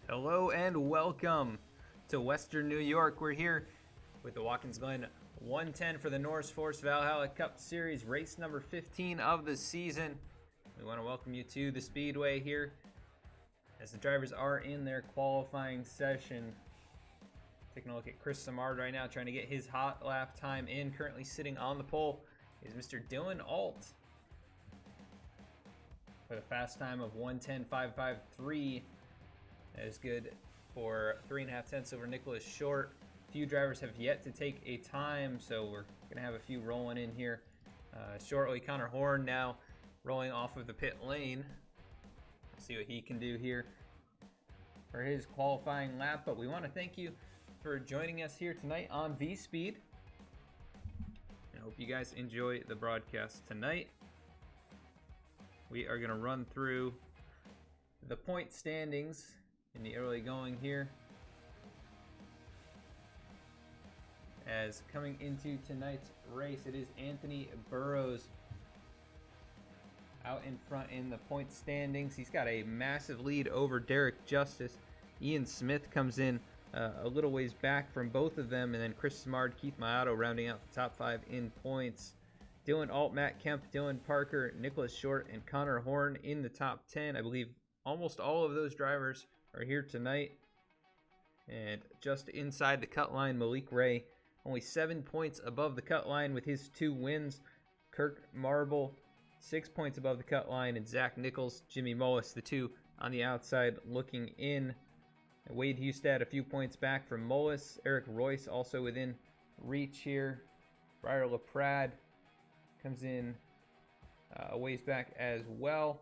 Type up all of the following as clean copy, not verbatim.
Hello and welcome to Western New York. We're here with the Watkins Glen 110 for the NorseForce Valhalle Cup Series, race number 15 of the season. We want to welcome you to the Speedway here as the drivers are in their qualifying session. Taking a look at Chris Samard right now, trying to get his hot lap time in. Currently sitting on the pole is Mr. Dylan Alt with a fast time of 1:10.553. That is good for 3.5 tenths over Nicholas Short. A few drivers have yet to take a time, so we're going to have a few rolling in here shortly. Connor Horn now rolling off of the pit lane. Let's see what he can do here for his qualifying lap. But we want to thank you for joining us here tonight on V-Speed. I hope you guys enjoy the broadcast tonight. We are going to run through the point standings in the early going here, as coming into tonight's race, it is Anthony Burrows out in front in the point standings. He's got a massive lead over Derek Justice. Ian Smith comes in a little ways back from both of them, and then Chris Samard, Keith Maotto rounding out the top 5 in points. Dylan Alt, Matt Kemp, Dylan Parker, Nicholas Short, and Connor Horn in the top 10. I believe almost all of those drivers are here tonight. And just inside the cut line, Malik Ray, only 7 points above the cut line with his 2 wins. Kirk Marble, 6 points above the cut line, and Zach Nichols, Jimmy Mullis, the 2 on the outside looking in. And Wade Hustad a few points back from Mullis. Eric Royce also within reach here. Briar LaPrade comes in a ways back as well.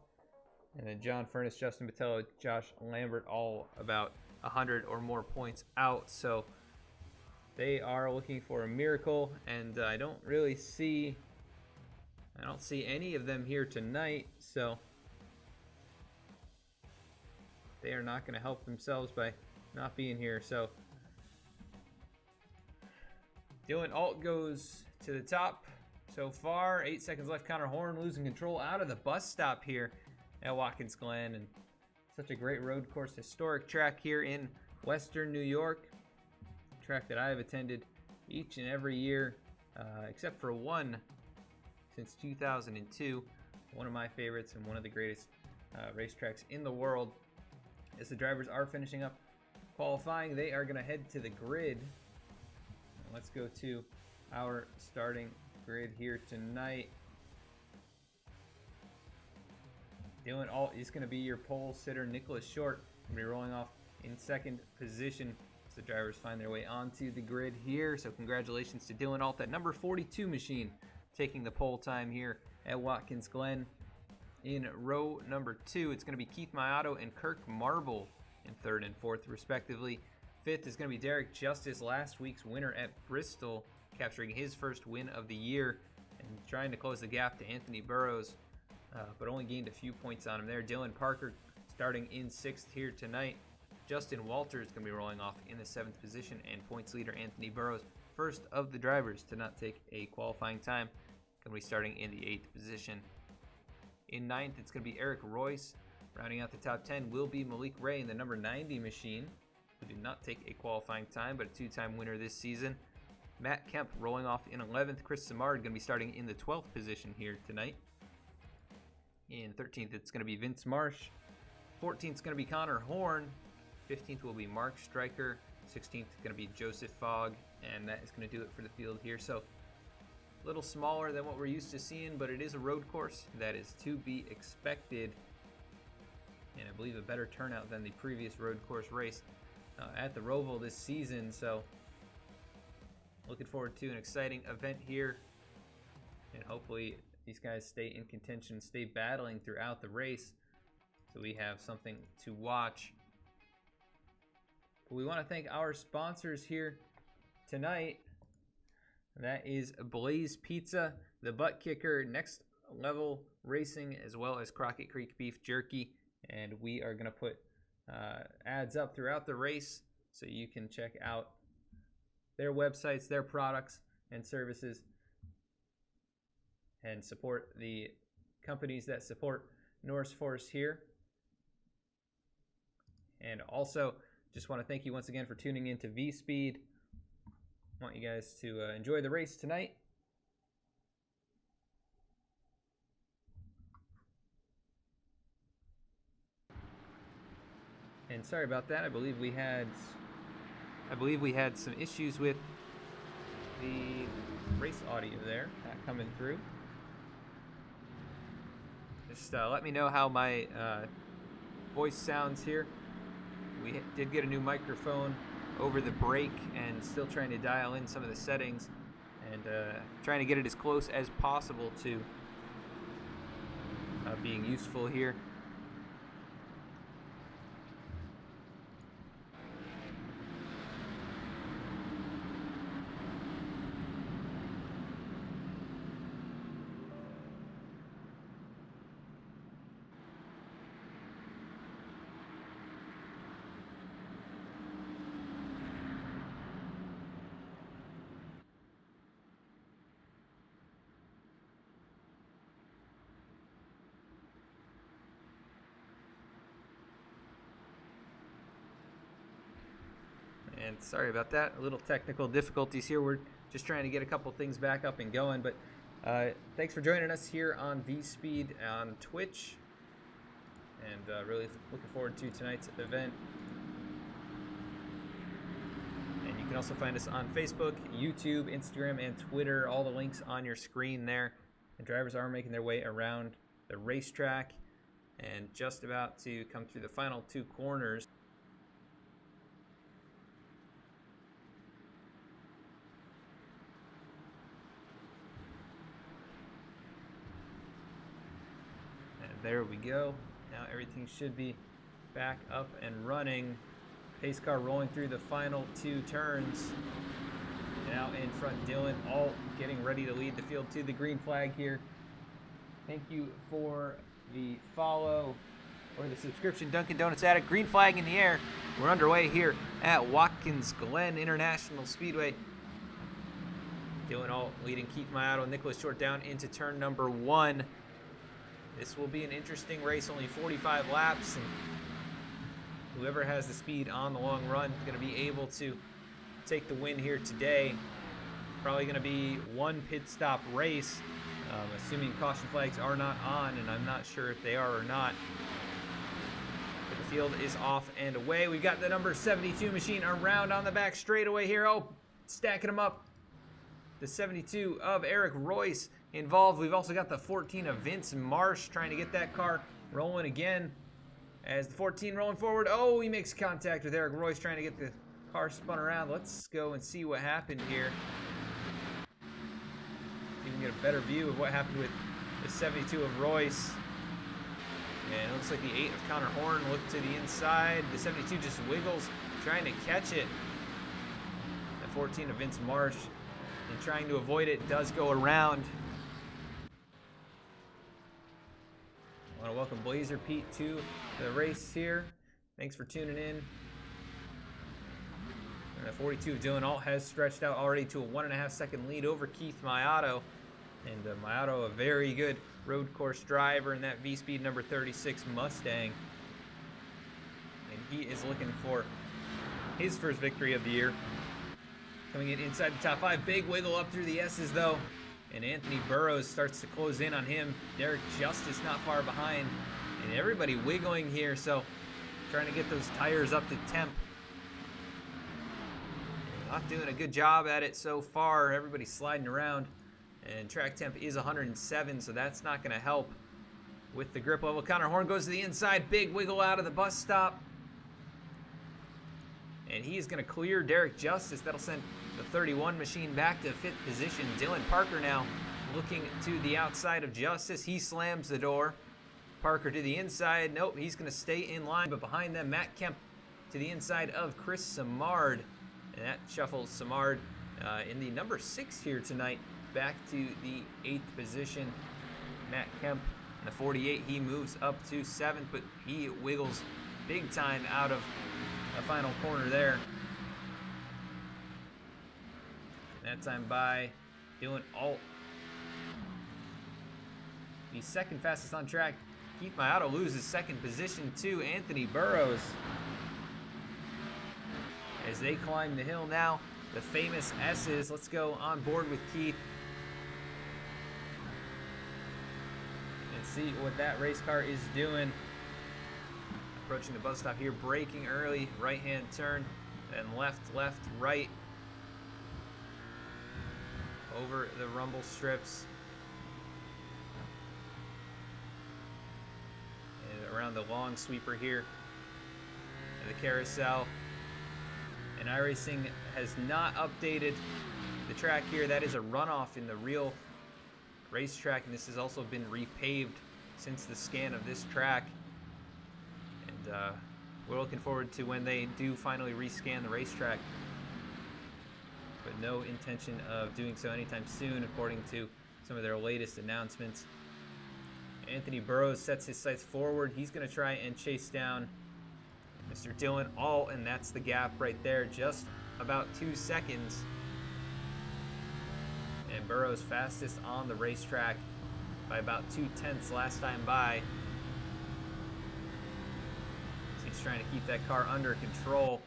And then John Furness, Justin Botello, Josh Lambert, all about 100 or more points out. So they are looking for a miracle, and I don't see any of them here tonight. So they are not going to help themselves by not being here. So Dylan Alt goes to the top so far. 8 seconds left. Connor Horn losing control out of the bus stop here at Watkins Glen, and such a great road course, historic track here in Western New York. Track that I have attended each and every year, except for one since 2002. One of my favorites and one of the greatest racetracks in the world. As the drivers are finishing up qualifying, they are going to head to the grid. Let's go to our starting grid here tonight. Dylan Alt is going to be your pole sitter. Nicholas Short going to be rolling off in second position as the drivers find their way onto the grid here. So congratulations to Dylan Alt, that number 42 machine, taking the pole time here at Watkins Glen. In row number 2, it's going to be Keith Maotto and Kirk Marble in 3rd and 4th respectively. 5th is going to be Derek Justice, last week's winner at Bristol, capturing his first win of the year and trying to close the gap to Anthony Burrows. But only gained a few points on him there. Dylan Parker starting in 6th here tonight. Justin Walters is going to be rolling off in the 7th position, and points leader Anthony Burrows first of the drivers to not take a qualifying time. Going to be starting in the 8th position. In 9th, it's going to be Eric Royce. Rounding out the top 10 will be Malik Ray in the number 90 machine, who did not take a qualifying time, but a 2-time winner this season. Matt Kemp rolling off in 11th. Chris Simard going to be starting in the 12th position here tonight. In 13th, it's going to be Vince Marsh. 14th is going to be Connor Horn. 15th will be Mark Stryker. 16th is going to be Joseph Fogg. And that is going to do it for the field here. So a little smaller than what we're used to seeing, but it is a road course. That is to be expected. And I believe a better turnout than the previous road course race at the Roval this season. So looking forward to an exciting event here. And hopefully these guys stay in contention, stay battling throughout the race, so we have something to watch. But we want to thank our sponsors here tonight. That is Blaze Pizza, the ButtKicker, Next Level Racing, as well as Crockett Creek Beef Jerky. And we are going to put ads up throughout the race so you can check out their websites, their products and services, and support the companies that support NorseForce here. And also, just want to thank you once again for tuning in to V-Speed. Want you guys to enjoy the race tonight. And sorry about that. I believe we had some issues with the race audio there, not coming through. Just let me know how my voice sounds here. We did get a new microphone over the break and still trying to dial in some of the settings and trying to get it as close as possible to being useful here. And sorry about that, a little technical difficulties here. We're just trying to get a couple things back up and going, but thanks for joining us here on V-Speed on Twitch, and really looking forward to tonight's event. And you can also find us on Facebook, YouTube, Instagram, and Twitter. All the links on your screen there. And drivers are making their way around the racetrack and just about to come through the final 2 corners. There we go. Now everything should be back up and running. Pace car rolling through the final 2 turns. And out in front, Dylan, all getting ready to lead the field to the green flag here. Thank you for the follow or the subscription, Dunkin' Donuts Addict. Green flag in the air. We're underway here at Watkins Glen International Speedway. Dylan all leading Keith Mayato, Nicholas Short down into turn number 1. This will be an interesting race, only 45 laps, and whoever has the speed on the long run is going to be able to take the win here today. Probably going to be one pit stop race, assuming caution flags are not on, and I'm not sure if they are or not. But the field is off and away. We've got the number 72 machine around on the back straightaway here. Oh, stacking them up. The 72 of Eric Royce involved. We've also got the 14 of Vince Marsh trying to get that car rolling again. As the 14 rolling forward, oh, he makes contact with Eric Royce trying to get the car spun around. Let's go and see what happened here. You can get a better view of what happened with the 72 of Royce. And it looks like the 8 of Connor Horn looked to the inside. The 72 just wiggles, trying to catch it. The 14 of Vince Marsh, and trying to avoid it, does go around. I want to welcome Blazer Pete to the race here. Thanks for tuning in. And the 42 of Dylan Alt has stretched out already to a 1.5 second lead over Keith Mayato. And Mayato, a very good road course driver in that V-Speed number 36 Mustang. And he is looking for his first victory of the year. Coming in inside the top 5. Big wiggle up through the S's though. And Anthony Burrows starts to close in on him. Derek Justice not far behind. And everybody wiggling here, so trying to get those tires up to temp. Not doing a good job at it so far. Everybody's sliding around. And track temp is 107, so that's not going to help with the grip level. Connor Horn goes to the inside. Big wiggle out of the bus stop. And he is going to clear Derek Justice. That'll send the 31 machine back to 5th position. Dylan Parker now looking to the outside of Justice. He slams the door. Parker to the inside. Nope, he's going to stay in line. But behind them, Matt Kemp to the inside of Chris Samard. And that shuffles Samard in the number 6 here tonight back to the 8th position. Matt Kemp in the 48. He moves up to 7th, but he wiggles big time out of a final corner there. That time by Dylan Alt. The second fastest on track. Keith Mayato loses 2nd position to Anthony Burrows. As they climb the hill now, the famous S's. Let's go on board with Keith and see what that race car is doing. Approaching the bus stop here, braking early, right-hand turn, then left, right, over the rumble strips, and around the long sweeper here, and the carousel. And iRacing has not updated the track here. That is a runoff in the real racetrack, and this has also been repaved since the scan of this track. And we're looking forward to when they do finally rescan the racetrack, but no intention of doing so anytime soon, according to some of their latest announcements. Anthony Burrows sets his sights forward. He's going to try and chase down Mr. Dylan Alt, and that's the gap right there, just about 2 seconds. And Burrows fastest on the racetrack by about 0.2 last time by. He's trying to keep that car under control.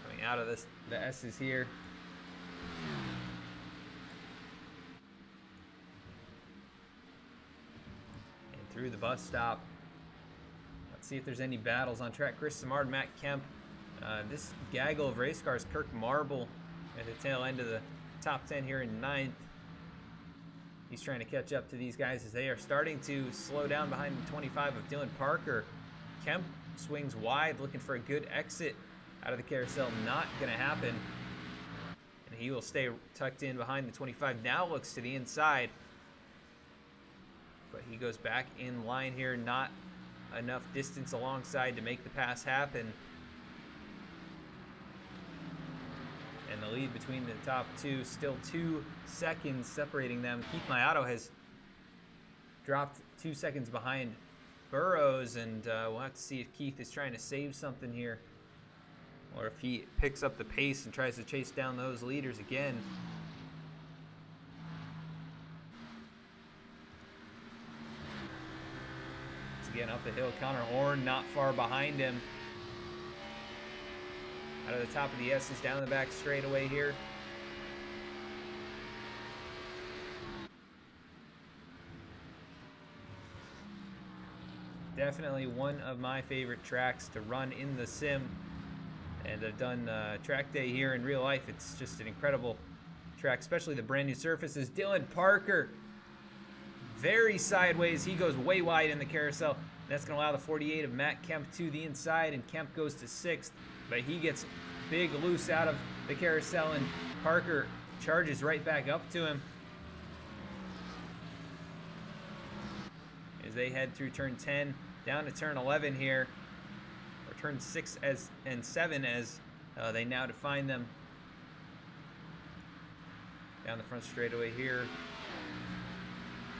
Coming out of the S's here. And through the bus stop. Let's see if there's any battles on track. Chris Samard, Matt Kemp. This gaggle of race cars, Kirk Marble at the tail end of the top 10 here in 9th. He's trying to catch up to these guys as they are starting to slow down behind the 25 of Dylan Parker. Kemp swings wide, looking for a good exit out of the carousel. Not going to happen. And he will stay tucked in behind the 25. Now looks to the inside. But he goes back in line here. Not enough distance alongside to make the pass happen. And the lead between the top two, still 2 seconds separating them. Keith Mayato has dropped 2 seconds behind Burrows, and we'll have to see if Keith is trying to save something here, or if he picks up the pace and tries to chase down those leaders again. Once again, up the hill, Connor Horn not far behind him. Out of the top of the S's, down the back straightaway here. Definitely one of my favorite tracks to run in the sim. And I've done track day here in real life. It's just an incredible track, especially the brand new surfaces. Dylan Parker, very sideways. He goes way wide in the carousel. That's going to allow the 48 of Matt Kemp to the inside, and Kemp goes to 6th. But he gets big loose out of the carousel, and Parker charges right back up to him as they head through turn 10 down to turn 11 here, or turn 6 and 7 as they now define them. Down the front straightaway here,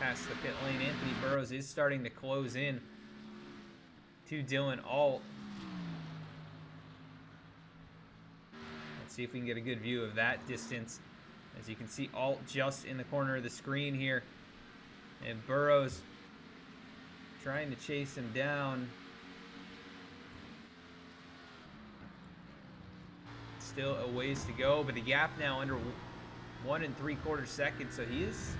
past the pit lane. Anthony Burrows is starting to close in to Dylan Alt. Let's see if we can get a good view of that distance. As you can see, Alt just in the corner of the screen here. And Burrows trying to chase him down. Still a ways to go, but the gap now under 1 3/4 seconds, so he is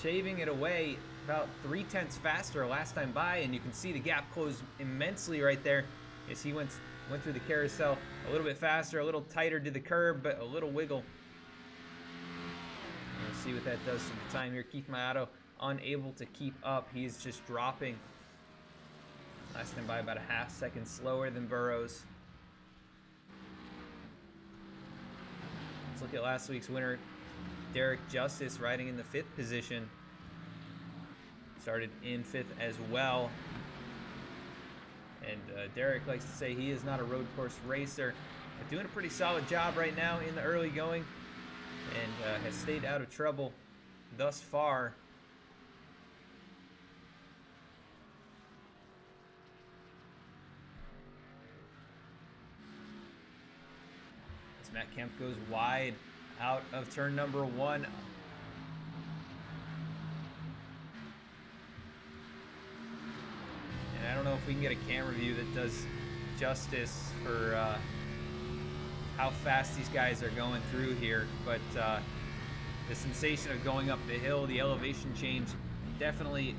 shaving it away about 0.3 faster last time by, and you can see the gap close immensely right there as he went through the carousel a little bit faster, a little tighter to the curb, but a little wiggle. We'll see what that does to the time here. Keith Maotto unable to keep up. He's just dropping. Last time by about a half second slower than Burrows. Let's look at last week's winner, Derek Justice, riding in the 5th position. Started in 5th as well. And Derek likes to say he is not a road course racer, but doing a pretty solid job right now in the early going, and has stayed out of trouble thus far. As Matt Kemp goes wide out of turn number 1. And I don't know if we can get a camera view that does justice for how fast these guys are going through here, but the sensation of going up the hill, the elevation change, definitely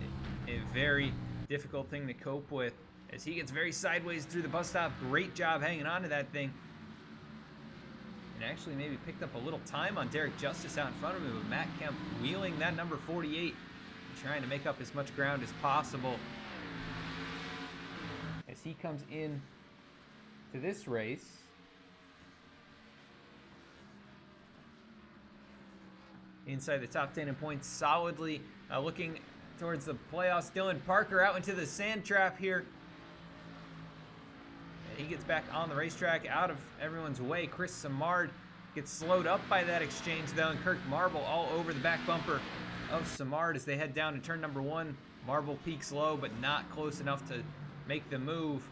a very difficult thing to cope with. As he gets very sideways through the bus stop, great job hanging on to that thing. And actually maybe picked up a little time on Derek Justice out in front of him, but Matt Kemp wheeling that number 48, trying to make up as much ground as possible. As he comes in to this race, inside the top 10 in points, solidly looking towards the playoffs. Dylan Parker out into the sand trap here. And he gets back on the racetrack, out of everyone's way. Chris Samard gets slowed up by that exchange, though, and Kirk Marble all over the back bumper of Samard as they head down to turn number 1. Marble peaks low, but not close enough to make the move.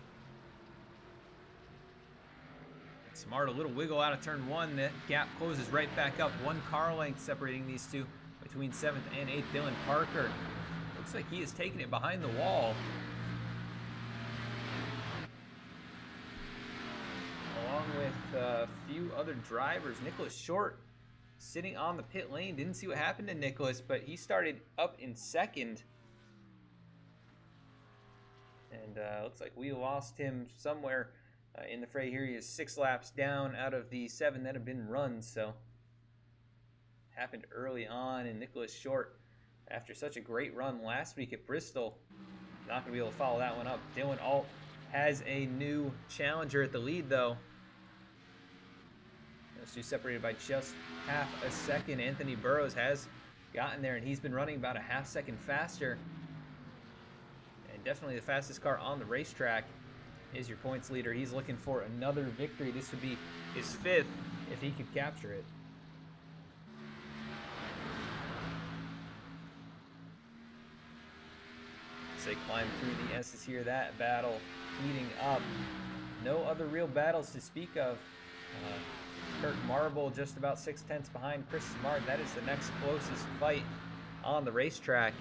Samard a little wiggle out of turn 1. That gap closes right back up. 1 car length separating these two between 7th and 8th. Dylan Parker looks like he is taking it behind the wall. Along with a few other drivers. Nicholas Short sitting on the pit lane. Didn't see what happened to Nicholas, but he started up in 2nd. And looks like we lost him somewhere in the fray here. He is 6 laps down out of the 7 that have been run. So happened early on, and Nicholas Short, after such a great run last week at Bristol, not going to be able to follow that one up. Dylan Alt has a new challenger at the lead, though. Those two separated by just half a second. Anthony Burrows has gotten there, and he's been running about a half second faster. And definitely the fastest car on the racetrack is your points leader. He's looking for another victory. This would be his 5th if he could capture it. As they climb through the S's here, that battle heating up. No other real battles to speak of. Kirk Marble just about 0.6 behind Chris Smart. That is the next closest fight on the racetrack.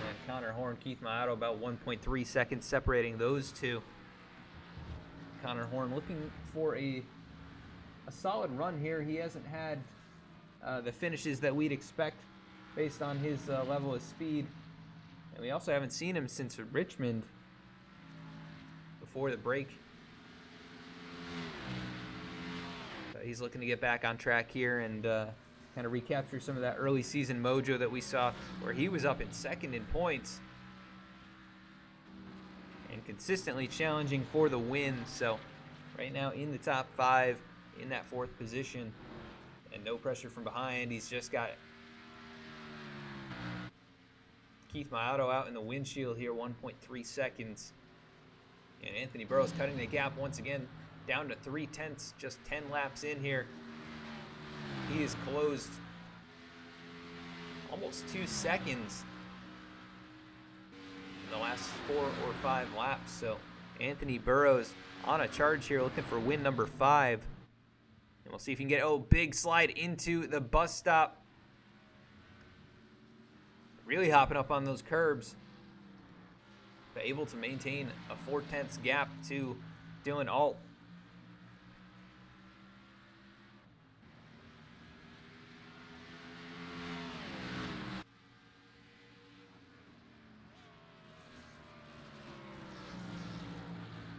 And Connor Horn, Keith Maotto, about 1.3 seconds separating those two. Connor Horn looking for a solid run here. He hasn't had the finishes that we'd expect based on his level of speed. And we also haven't seen him since Richmond before the break. He's looking to get back on track here and kind of recapture some of that early season mojo that we saw, where he was up in 2nd in points and consistently challenging for the win. So right now in the top 5 in that 4th position, and no pressure from behind. He's just got Keith Maotto out in the windshield here, 1.3 seconds. And Anthony Burrows cutting the gap once again, down to 0.3, just 10 laps in here. He is closed almost 2 seconds in the last 4 or 5 laps. So Anthony Burrows on a charge here, looking for win number 5. And we'll see if he can get, oh, big slide into the bus stop. Really hopping up on those curbs. But able to maintain a 4/10 gap to Dylan Alt.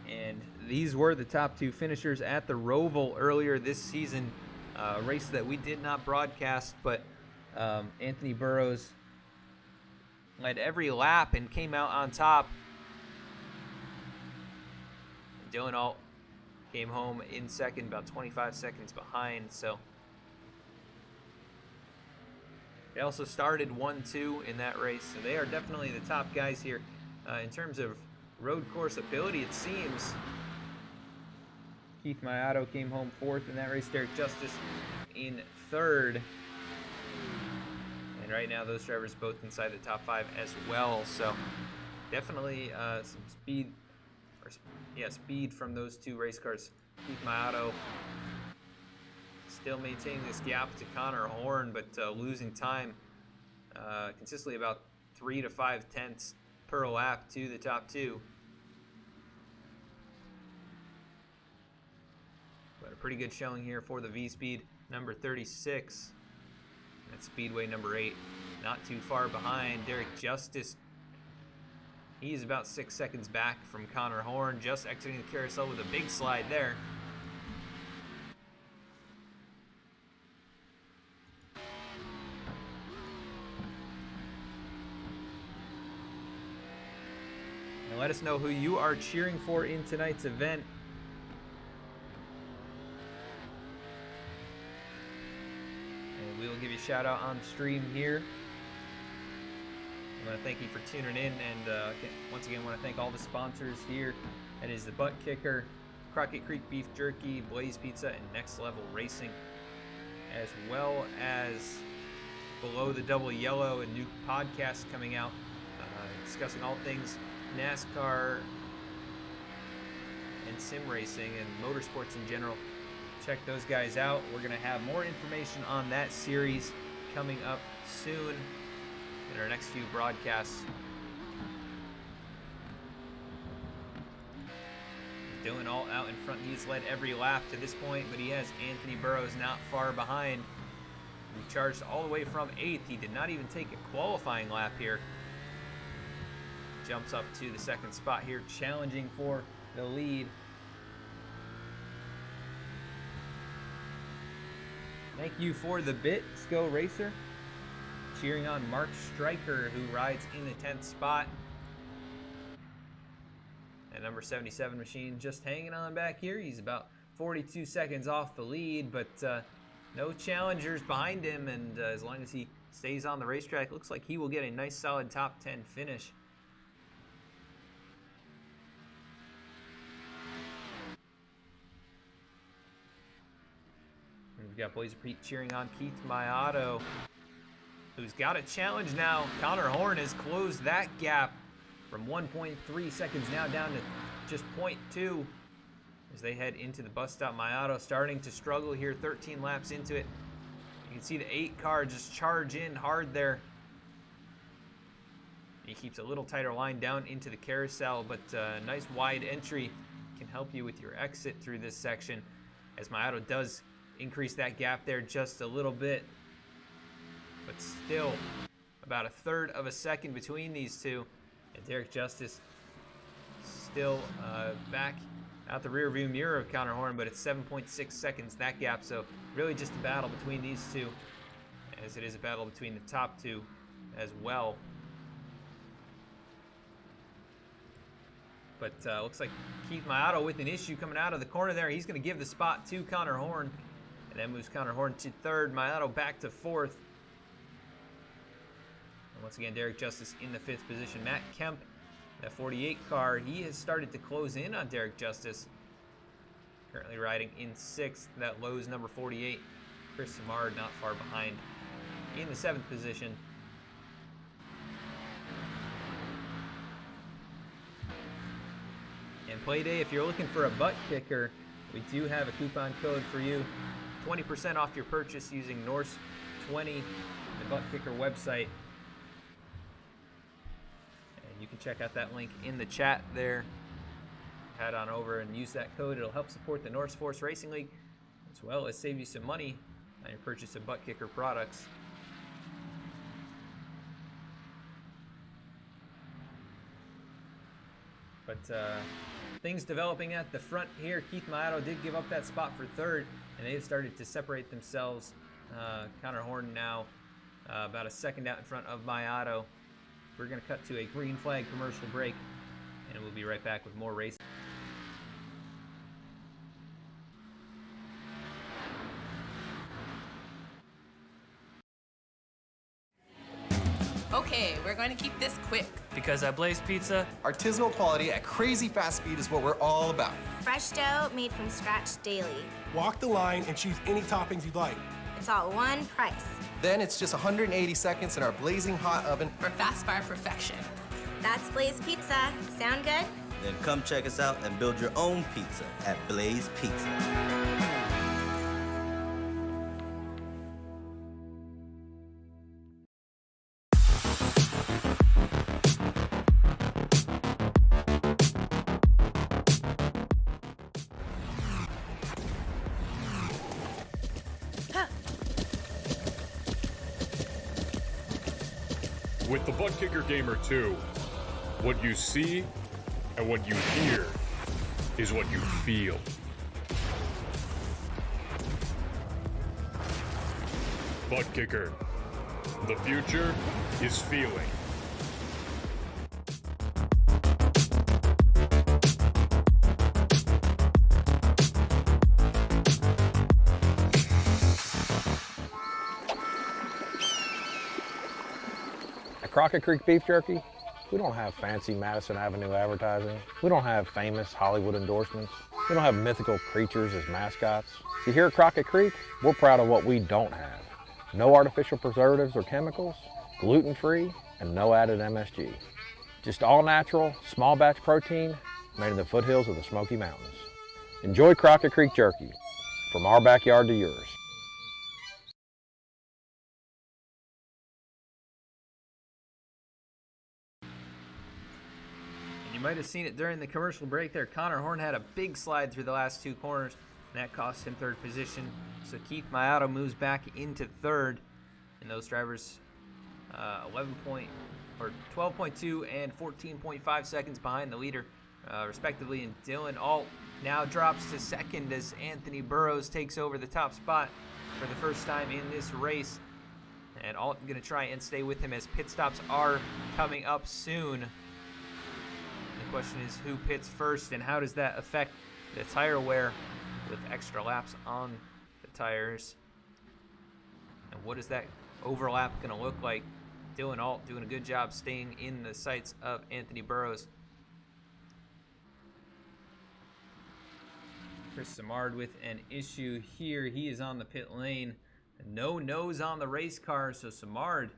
And these were the top 2 finishers at the Roval earlier this season. A race that we did not broadcast, but Anthony Burrows led every lap and came out on top. Dylan Alt came home in second, about 25 seconds behind. So they also started 1-2 in that race. So they are definitely the top guys here in terms of road course ability, it seems. Keith Mayato came home 4th in that race. Derek Justice in 3rd. And right now those drivers both inside the top 5 as well. So definitely some speed, speed from those 2 race cars. Keith Mayato still maintaining this gap to Connor Horn, but losing time consistently about 3 to 5 tenths per lap to the top 2. But a pretty good showing here for the V-Speed number 36. That's Speedway number 8. Not too far behind. Derek Justice, he's about 6 seconds back from Connor Horn, just exiting the carousel with a big slide there. And let us know who you are cheering for in tonight's event. And we will give you a shout out on stream here. I want to thank you for tuning in, and once again, I want to thank all the sponsors here. That is the ButtKicker, Crockett Creek Beef Jerky, Blaze Pizza, and Next Level Racing, as well as Below the Double Yellow, a new podcast coming out discussing all things NASCAR and sim racing and motorsports in general. Check those guys out. We're going to have more information on that series coming up soon in our next few broadcasts. Dylan Alt out in front. He's led every lap to this point, but he has Anthony Burrows not far behind. He charged all the way from 8th. He did not even take a qualifying lap here. Jumps up to the 2nd spot here, challenging for the lead. Thank you for the Bitsco Racer. Cheering on Mark Stryker, who rides in the 10th spot. And number 77 Machine just hanging on back here. He's about 42 seconds off the lead, but no challengers behind him. And as long as he stays on the racetrack, looks like he will get a nice solid top 10 finish. We've got Blazer Pete cheering on Keith Mayato, who's got a challenge now. Connor Horn has closed that gap from 1.3 seconds now down to just 0.2 as they head into the bus stop. Mayato starting to struggle here, 13 laps into it. You can see the 8 car just charge in hard there. He keeps a little tighter line down into the carousel, but a nice wide entry can help you with your exit through this section, as Mayato does increase that gap there just a little bit, but still about 1/3 of a second between these two. And Derek Justice still back out the rear view mirror of Connor Horn, but it's 7.6 seconds that gap. So really just a battle between these two, as it is a battle between the top 2 as well. But looks like Keith Mayato with an issue coming out of the corner there. He's going to give the spot to Connor Horn. And that moves Connor Horn to 3rd, Mayato back to 4th. And once again, Derek Justice in the 5th position. Matt Kemp, that 48 car, he has started to close in on Derek Justice. Currently riding in 6th, that Lowe's number 48. Chris Samard not far behind in the 7th position. And And play day, if you're looking for a ButtKicker, we do have a coupon code for you. 20% off your purchase using Norse20, the ButtKicker website. And you can check out that link in the chat there. Head on over and use that code. It'll help support the NorseForce Racing League, as well as save you some money on your purchase of ButtKicker products. But things developing at the front here. Keith Mayato did give up that spot for third, and they've started to separate themselves. Connor Horn now about a second out in front of Mayato. We're going to cut to a green flag commercial break, and we'll be right back with more racing. Okay, we're going to keep this quick. Because at Blaze Pizza, artisanal quality at crazy fast speed is what we're all about. Fresh dough made from scratch daily. Walk the line and choose any toppings you'd like. It's all one price. Then it's just 180 seconds in our blazing hot oven For fast bar perfection. That's Blaze Pizza. Sound good? Then come check us out and build your own pizza at Blaze Pizza. With the ButtKicker Gamer 2, what you see and what you hear is what you feel. ButtKicker, the future is feeling. Crockett Creek Beef Jerky, we don't have fancy Madison Avenue advertising. We don't have famous Hollywood endorsements. We don't have mythical creatures as mascots. See, here at Crockett Creek, we're proud of what we don't have. No artificial preservatives or chemicals, gluten-free, and no added MSG. Just all natural, small batch protein made in the foothills of the Smoky Mountains. Enjoy Crockett Creek Jerky, from our backyard to yours. You might have seen it during the commercial break there. Connor Horn had a big slide through the last two corners, and that cost him third position. So Keith Mayato moves back into third, and those drivers 12.2 and 14.5 seconds behind the leader, respectively. And Dylan Alt now drops to second as Anthony Burrows takes over the top spot for the first time in this race. And Alt going to try and stay with him as pit stops are coming up soon. The question is who pits first, and how does that affect the tire wear with extra laps on the tires? And what is that overlap going to look like? Dylan Alt doing a good job staying in the sights of Anthony Burrows. Chris Simard with an issue here. He is on the pit lane. No nose on the race car, so Simard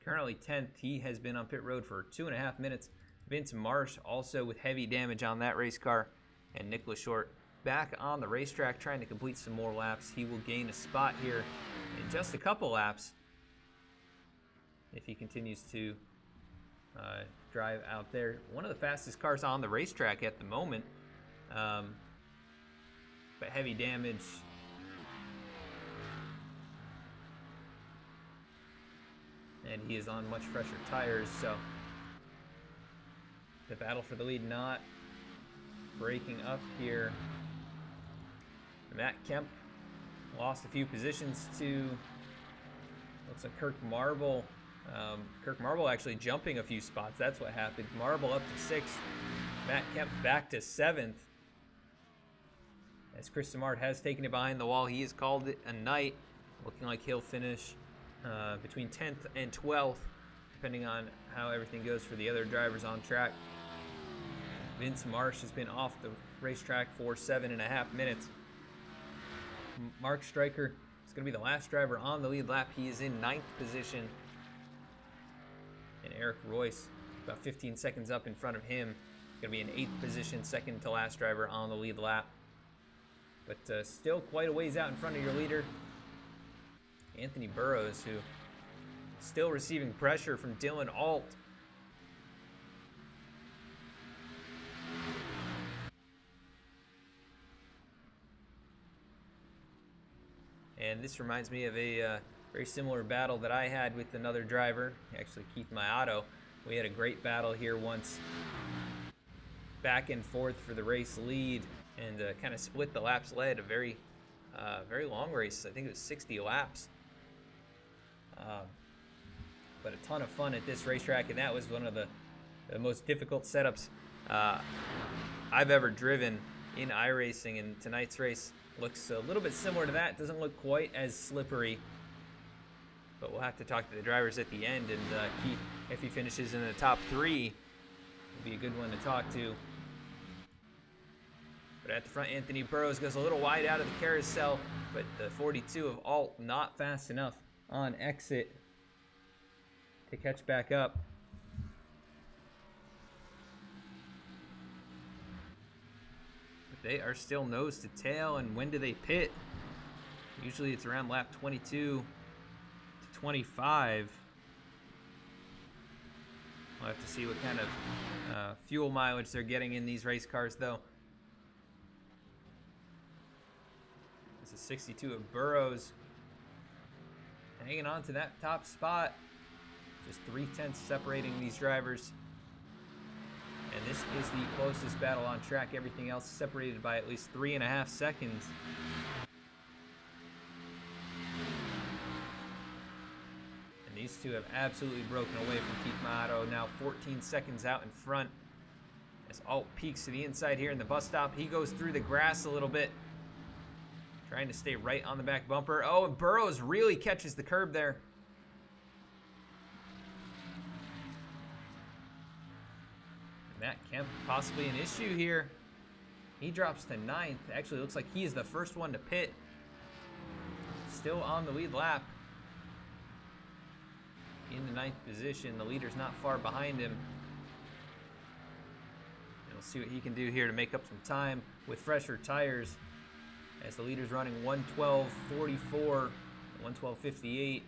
currently 10th. He has been on pit road for 2.5 minutes. Vince Marsh also with heavy damage on that race car. And Nicholas Short back on the racetrack trying to complete some more laps. He will gain a spot here in just a couple laps if he continues to drive out there. One of the fastest cars on the racetrack at the moment. But heavy damage. And he is on much fresher tires, so the battle for the lead not breaking up here. Matt Kemp lost a few positions to, looks like Kirk Marble. Kirk Marble actually jumping a few spots. That's what happened. Marble up to 6th. Matt Kemp back to 7th. As Chris Simard has taken it behind the wall, he has called it a night. Looking like he'll finish between 10th and 12th, depending on how everything goes for the other drivers on track. Vince Marsh has been off the racetrack for 7.5 minutes. Mark Stryker is going to be the last driver on the lead lap. He is in 9th position. And Eric Royce about 15 seconds up in front of him Gonna be in 8th position, second to last driver on the lead lap. But still quite a ways out in front of your leader, Anthony Burrows, who still receiving pressure from Dylan Alt. And this reminds me of a very similar battle that I had with another driver, actually Keith Mayato. We had a great battle here once, back and forth for the race lead, and kind of split the laps led. A very long race. I think it was 60 laps. But a ton of fun at this racetrack, and that was one of the most difficult setups I've ever driven in iRacing. And tonight's race looks a little bit similar to that. Doesn't look quite as slippery, but we'll have to talk to the drivers at the end, and Keith, if he finishes in the top 3, will be a good one to talk to. But at the front, Anthony Burrows goes a little wide out of the carousel, but the 42 of Alt not fast enough on exit to catch back up. But they are still nose to tail, and when do they pit? Usually it's around lap 22 to 25. We'll have to see what kind of fuel mileage they're getting in these race cars, though. This is 62 of Burrows, hanging on to that top spot. Just 3/10 separating these drivers. And this is the closest battle on track. Everything else separated by at least 3.5 seconds. And these two have absolutely broken away from Keith Mayato. Now 14 seconds out in front. As Alt peeks to the inside here in the bus stop. He goes through the grass a little bit, trying to stay right on the back bumper. Oh, and Burrows really catches the curb there. And that can possibly an issue here. He drops to 9th. Actually, looks like he is the first one to pit. Still on the lead lap. In the 9th position. The leader's not far behind him. And we'll see what he can do here to make up some time with fresher tires, as the leader's running 1:12.44, 1:12.58.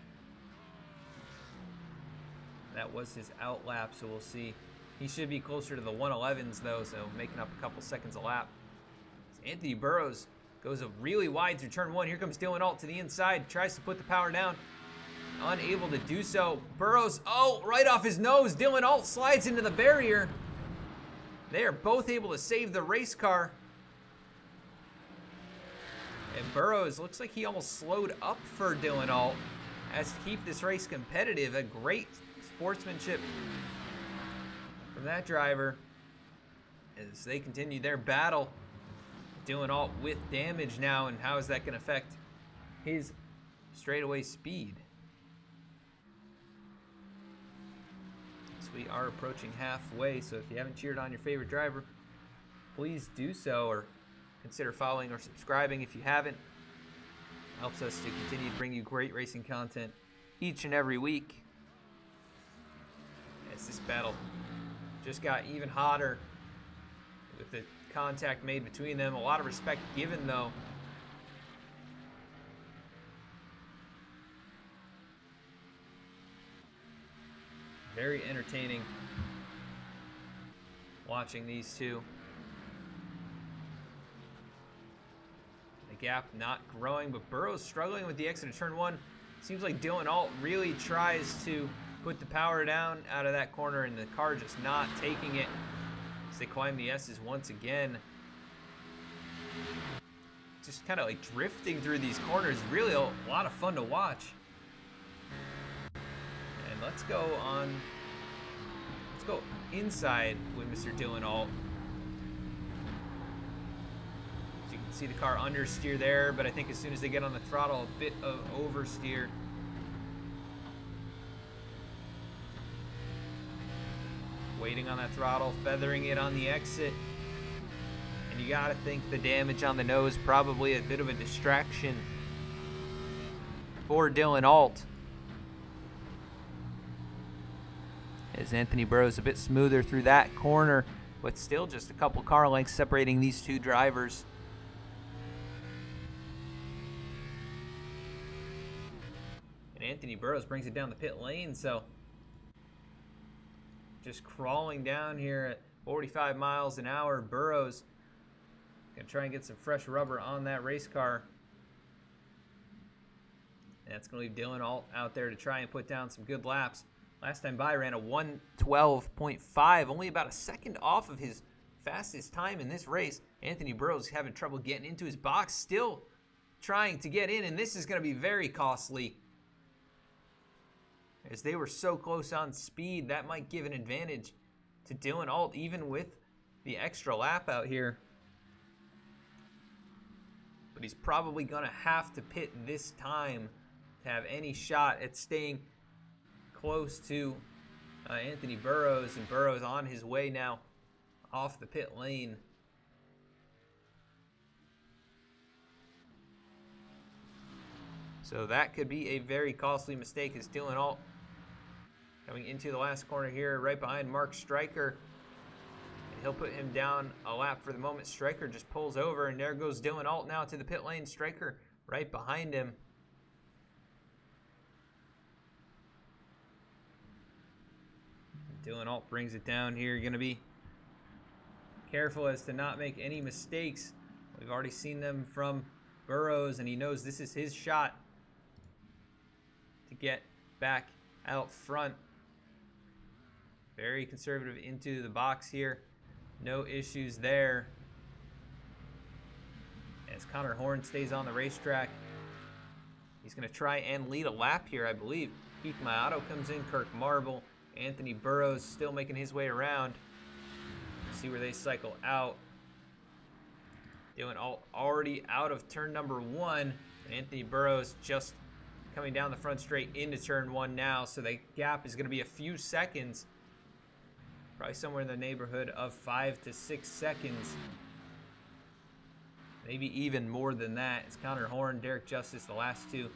That was his out lap, so we'll see. He should be closer to the 1:11s, though, so making up a couple seconds a lap. As Anthony Burrows goes really wide through turn 1. Here comes Dylan Alt to the inside, tries to put the power down. Unable to do so. Burrows, oh, right off his nose. Dylan Alt slides into the barrier. They are both able to save the race car. And Burrows looks like he almost slowed up for Dylan Alt as to keep this race competitive. A great sportsmanship from that driver as they continue their battle. Dylan Alt with damage now, and how is that going to affect his straightaway speed? So we are approaching halfway, so if you haven't cheered on your favorite driver, please do so, or consider following or subscribing if you haven't. It helps us to continue to bring you great racing content each and every week. As this battle just got even hotter with the contact made between them. A lot of respect given, though. Very entertaining watching these two. The gap not growing, but Burrows struggling with the exit of turn 1. Seems like Dylan Alt really tries to put the power down out of that corner, and the car just not taking it as they climb the S's once again. Just kind of like drifting through these corners. Really a lot of fun to watch. And let's go inside with Mr. Dylan Alt. As you can see the car understeer there, but I think as soon as they get on the throttle, a bit of oversteer. Waiting on that throttle, feathering it on the exit. And you gotta think the damage on the nose, probably a bit of a distraction for Dylan Alt. As Anthony Burrows a bit smoother through that corner. but still just a couple car lengths separating these two drivers. And Anthony Burrows brings it down the pit lane, so just crawling down here at 45 miles an hour. Burrows gonna try and get some fresh rubber on that race car. And that's gonna leave Dylan Alt out there to try and put down some good laps. Last time by ran a 1:12.5, only about a second off of his fastest time in this race. Anthony Burrows having trouble getting into his box, still trying to get in, and this is going to be very costly. As they were so close on speed, that might give an advantage to Dylan Alt, even with the extra lap out here. But he's probably going to have to pit this time to have any shot at staying close to Anthony Burrows, and Burrows on his way now off the pit lane. So that could be a very costly mistake as Dylan Alt coming into the last corner here right behind Mark Stryker. And he'll put him down a lap for the moment. Stryker just pulls over, and there goes Dylan Alt now to the pit lane. Stryker right behind him. Dylan Alt brings it down here. You're going to be careful as to not make any mistakes. We've already seen them from Burrows, and he knows this is his shot to get back out front. Very conservative into the box here. No issues there. As Connor Horn stays on the racetrack, he's going to try and lead a lap here, I believe. Keith Maotto comes in, Kirk Marble. Anthony Burrows still making his way around. See where they cycle out. Dylan Alt already out of turn number 1. And Anthony Burrows just coming down the front straight into turn 1 now. So the gap is going to be a few seconds. Probably somewhere in the neighborhood of 5 to 6 seconds. Maybe even more than that. It's Connor Horn, Derek Justice, the last two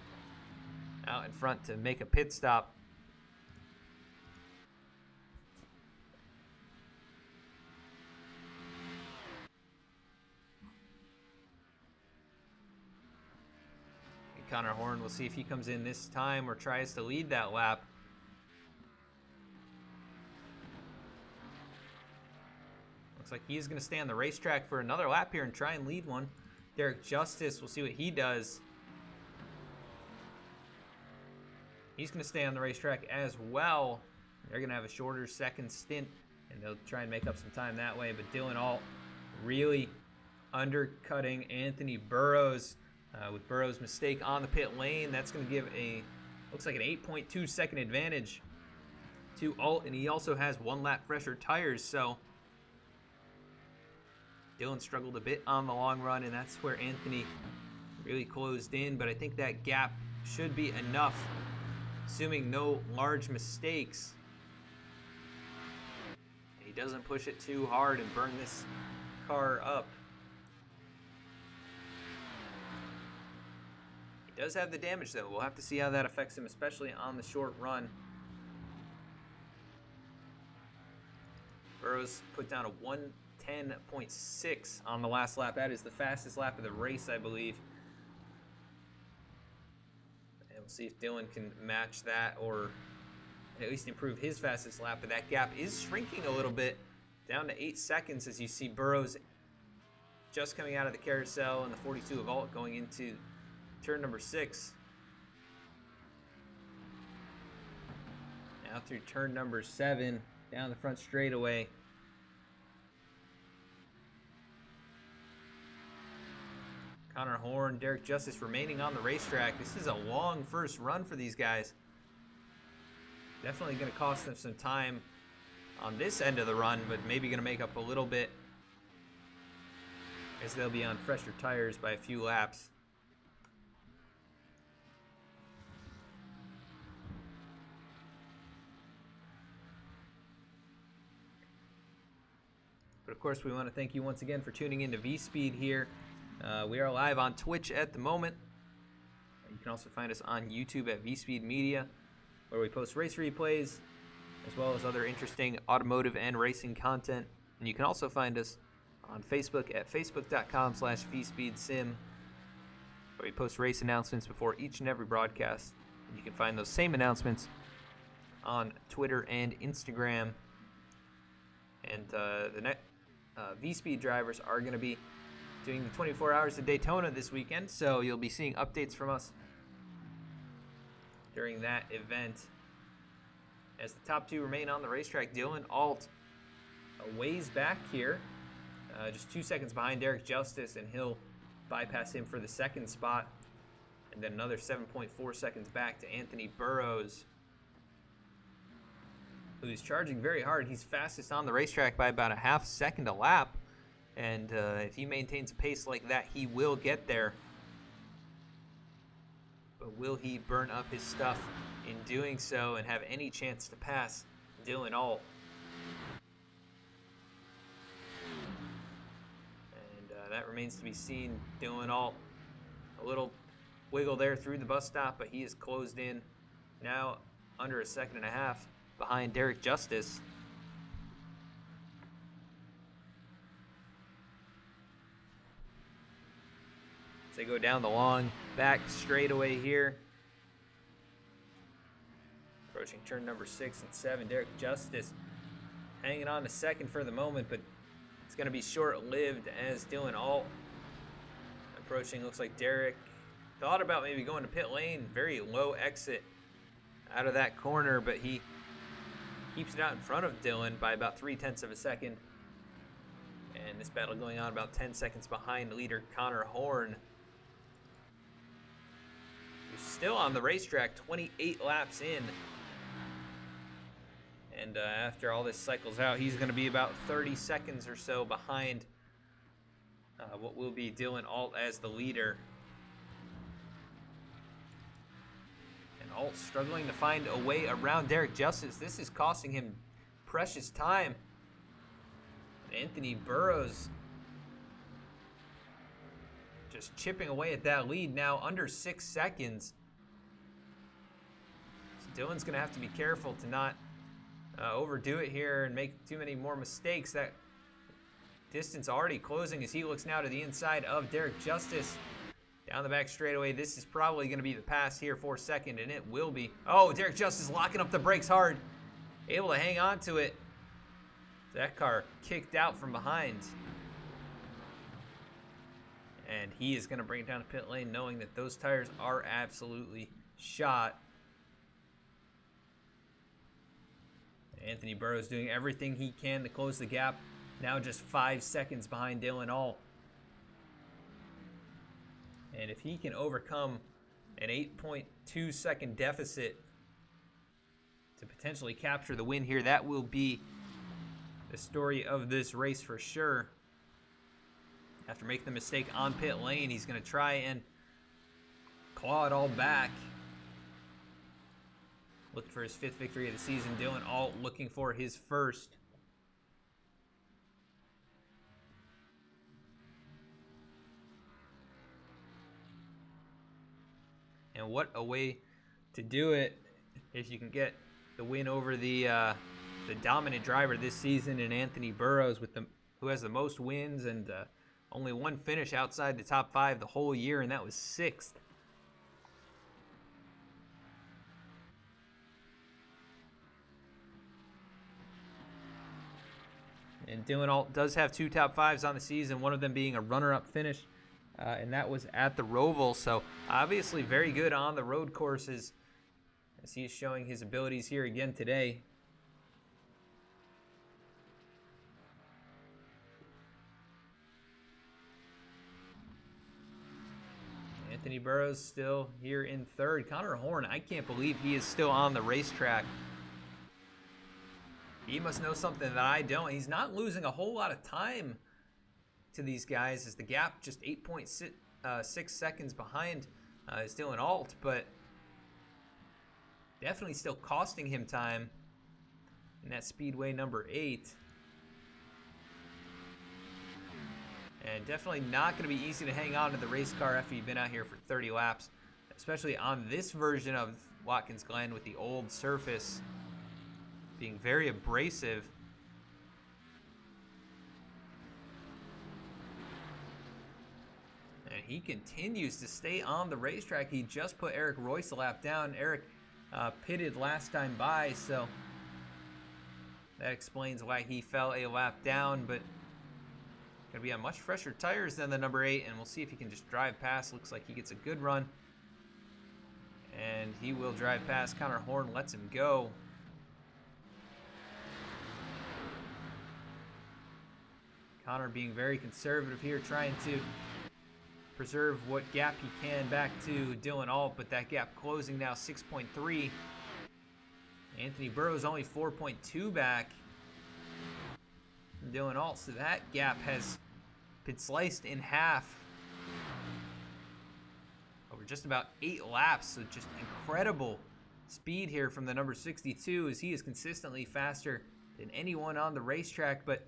out in front to make a pit stop. Connor Horn, we'll see if he comes in this time or tries to lead that lap. Looks like he's going to stay on the racetrack for another lap here and try and lead one. Derek Justice, we'll see what he does. He's going to stay on the racetrack as well. They're going to have a shorter second stint, and they'll try and make up some time that way. But Dylan Alt really undercutting Anthony Burrows. With Burrows' mistake on the pit lane, that's going to give looks like an 8.2 second advantage to Alt, and he also has one lap fresher tires, so Dylan struggled a bit on the long run, and that's where Anthony really closed in, but I think that gap should be enough, assuming no large mistakes. He doesn't push it too hard and burn this car up. Does have the damage though. We'll have to see how that affects him, especially on the short run. Burrows put down a 1:10.6 on the last lap. That is the fastest lap of the race, I believe. And we'll see if Dylan can match that or at least improve his fastest lap. But that gap is shrinking a little bit, down to 8 seconds as you see Burrows just coming out of the carousel and the 42 of Alt going into turn number 6. Now through turn number 7, down the front straightaway. Connor Horn, Derek Justice remaining on the racetrack. This is a long first run for these guys. Definitely going to cost them some time on this end of the run, but maybe going to make up a little bit as they'll be on fresher tires by a few laps. But of course, we want to thank you once again for tuning in to V-Speed here. We are live on Twitch at the moment. You can also find us on YouTube at V-Speed Media, where we post race replays, as well as other interesting automotive and racing content. And you can also find us on Facebook at facebook.com/vspeedsim, where we post race announcements before each and every broadcast. And you can find those same announcements on Twitter and Instagram. And the V-Speed drivers are going to be doing the 24 Hours of Daytona this weekend, so you'll be seeing updates from us during that event. As the top two remain on the racetrack, Dylan Alt a ways back here, just 2 seconds behind Derek Justice, and he'll bypass him for the second spot. And then another 7.4 seconds back to Anthony Burrows, who's charging very hard. He's fastest on the racetrack by about a half second a lap. And if he maintains a pace like that, he will get there. But will he burn up his stuff in doing so and have any chance to pass Dylan Alt? And that remains to be seen. Dylan Alt, a little wiggle there through the bus stop, but he is closed in now under a second and a half behind Derek Justice. As they go down the long back straightaway here. Approaching turn number 6 and 7. Derek Justice hanging on to second for the moment, but it's going to be short-lived as Dylan Alt approaching. Looks like Derek thought about maybe going to pit lane. Very low exit out of that corner, but he keeps it out in front of Dylan by about 0.3 of a second. And this battle going on about 10 seconds behind leader Connor Horn, who's still on the racetrack, 28 laps in. And after all this cycles out, he's going to be about 30 seconds or so behind what will be Dylan Alt as the leader. And Alt struggling to find a way around Derek Justice. This is costing him precious time. And Anthony Burrows just chipping away at that lead now, under 6 seconds. So Dylan's going to have to be careful to not overdo it here and make too many more mistakes. That distance already closing as he looks now to the inside of Derek Justice. Down the back straightaway, this is probably going to be the pass here for second, and it will be. Oh, Derek Justice locking up the brakes hard. Able to hang on to it. That car kicked out from behind. And he is going to bring it down to pit lane, knowing that those tires are absolutely shot. Anthony Burrows doing everything he can to close the gap. Now just 5 seconds behind Dylan Alt. And if he can overcome an 8.2 second deficit to potentially capture the win here, that will be the story of this race for sure. After making the mistake on pit lane, he's going to try and claw it all back. Looking for his 5th victory of the season. Dylan Alt looking for his first. And what a way to do it if you can get the win over the dominant driver this season in Anthony Burrows, who has the most wins and only one finish outside the top 5 the whole year, and that was 6th. And Dylan Alt does have 2 top 5s on the season, one of them being a runner-up finish, and that was at the Roval. So obviously very good on the road courses, as he is showing his abilities here again today. Anthony Burrows still here in 3rd. Connor Horn, I can't believe he is still on the racetrack. He must know something that I don't. He's not losing a whole lot of time to these guys, as the gap just 8.6 seconds behind is Dylan Alt, but definitely still costing him time in that speedway number 8. And definitely not going to be easy to hang on to the race car after you've been out here for 30 laps, especially on this version of Watkins Glen with the old surface being very abrasive. And he continues to stay on the racetrack. He just put Eric Royce a lap down. Eric pitted last time by, so that explains why he fell a lap down, but gonna be on much fresher tires than the number 8, and we'll see if he can just drive past. Looks like he gets a good run, and he will drive past. Connor Horn lets him go. Connor being very conservative here, trying to preserve what gap he can back to Dylan Alt, but that gap closing now 6.3. Anthony Burrows only 4.2 back from Dylan Alt, so that gap has been sliced in half over just about 8 laps. So just incredible speed here from the number 62, as he is consistently faster than anyone on the racetrack. But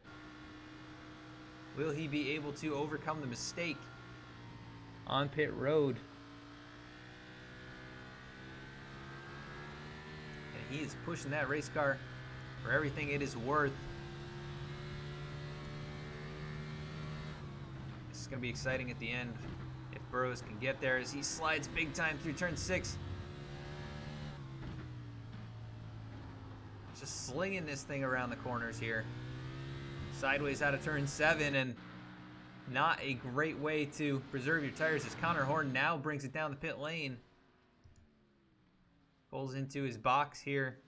will he be able to overcome the mistake on pit road? And he is pushing that race car for everything it is worth. This is going to be exciting at the end if Burrows can get there, as he slides big time through turn 6. Just slinging this thing around the corners here. Sideways out of turn 7, and not a great way to preserve your tires, as Connor Horn now brings it down the pit lane. Pulls into his box here.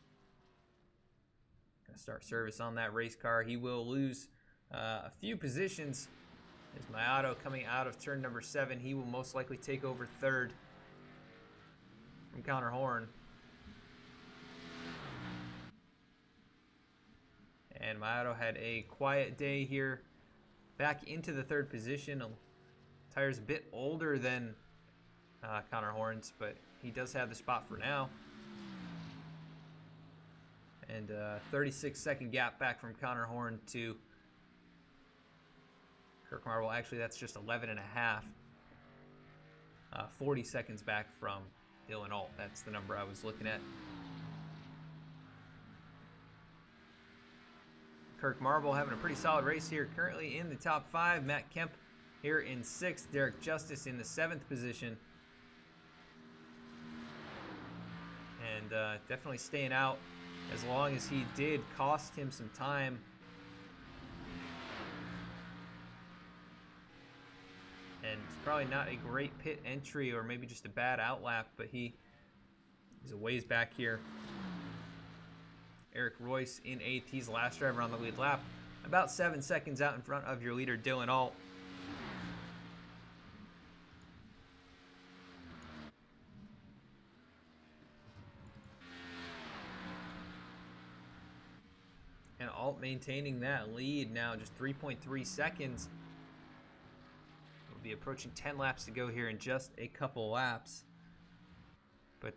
Gonna start service on that race car. He will lose a few positions. There's Mayato coming out of turn number 7. He will most likely take over 3rd from Connor Horn. And Mayato had a quiet day here, back into the 3rd position. Tires a bit older than Connor Horn's, but he does have the spot for now. And 36-second gap back from Connor Horn to Kirk Marble. Actually, that's just 11 and a half. 40 seconds back from Dylan Alt. That's the number I was looking at. Kirk Marble having a pretty solid race here, currently in the top 5. Matt Kemp here in 6th. Derek Justice in the 7th position. And definitely staying out as long as he did cost him some time. And it's probably not a great pit entry, or maybe just a bad outlap, but he is a ways back here. Eric Royce in 8th. He's the last driver on the lead lap. About 7 seconds out in front of your leader, Dylan Alt. And Alt maintaining that lead now, just 3.3 seconds. We'll be approaching 10 laps to go here in just a couple laps. But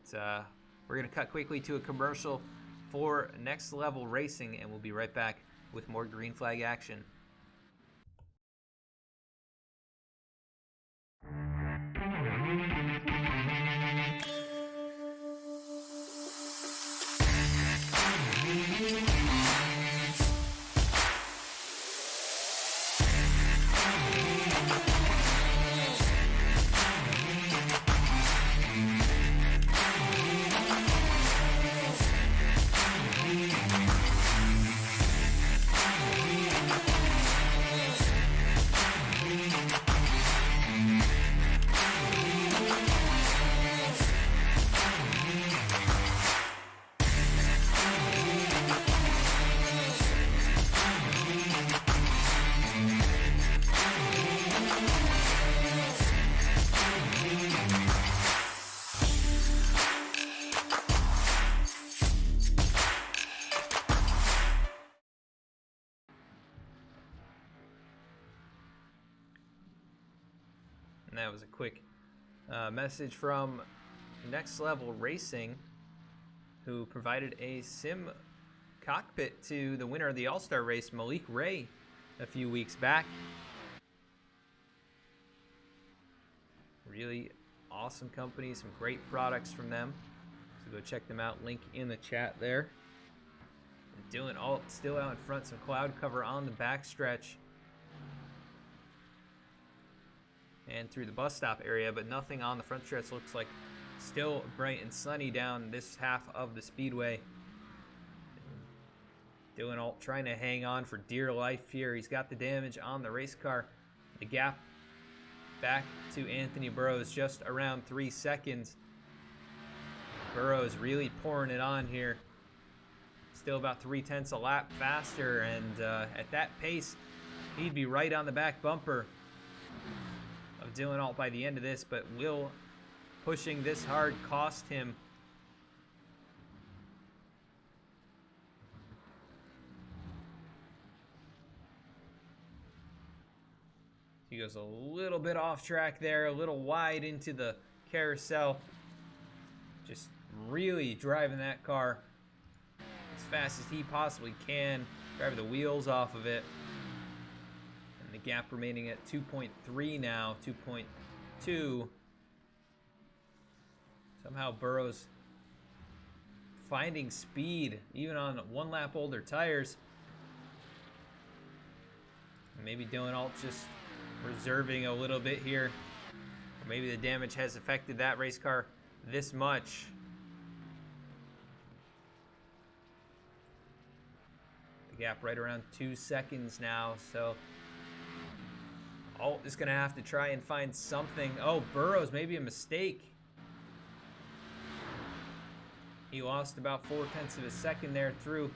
we're going to cut quickly to a commercial for Next Level Racing, and we'll be right back with more green flag action. And that was a quick message from Next Level Racing, who provided a sim cockpit to the winner of the All-Star race, Malik Ray, a few weeks back. Really awesome company, some great products from them. So go check them out, link in the chat there. And Dylan Alt still out in front, some cloud cover on the backstretch. and through the bus stop area, but nothing on the front stretch. Looks like still bright and sunny down this half of the speedway. Dylan Alt trying to hang on for dear life here. He's got the damage on the race car. The gap back to Anthony Burrows just around 3 seconds. Burrows really pouring it on here. Still about 0.3 a lap faster, and at that pace, he'd be right on the back bumper of Dylan Alt by the end of this, but will pushing this hard cost him? He goes a little bit off track there, a little wide into the carousel. Just really driving that car as fast as he possibly can, drive the wheels off of it. And the gap remaining at 2.3 now, 2.2. Somehow Burrows finding speed, even on 1 lap older tires. Maybe Dylan Alt just reserving a little bit here. Or maybe the damage has affected that race car this much. The gap right around 2 seconds now, so Alt is gonna have to try and find something. Oh, Burrows, maybe a mistake. He lost about 0.4 of a second there through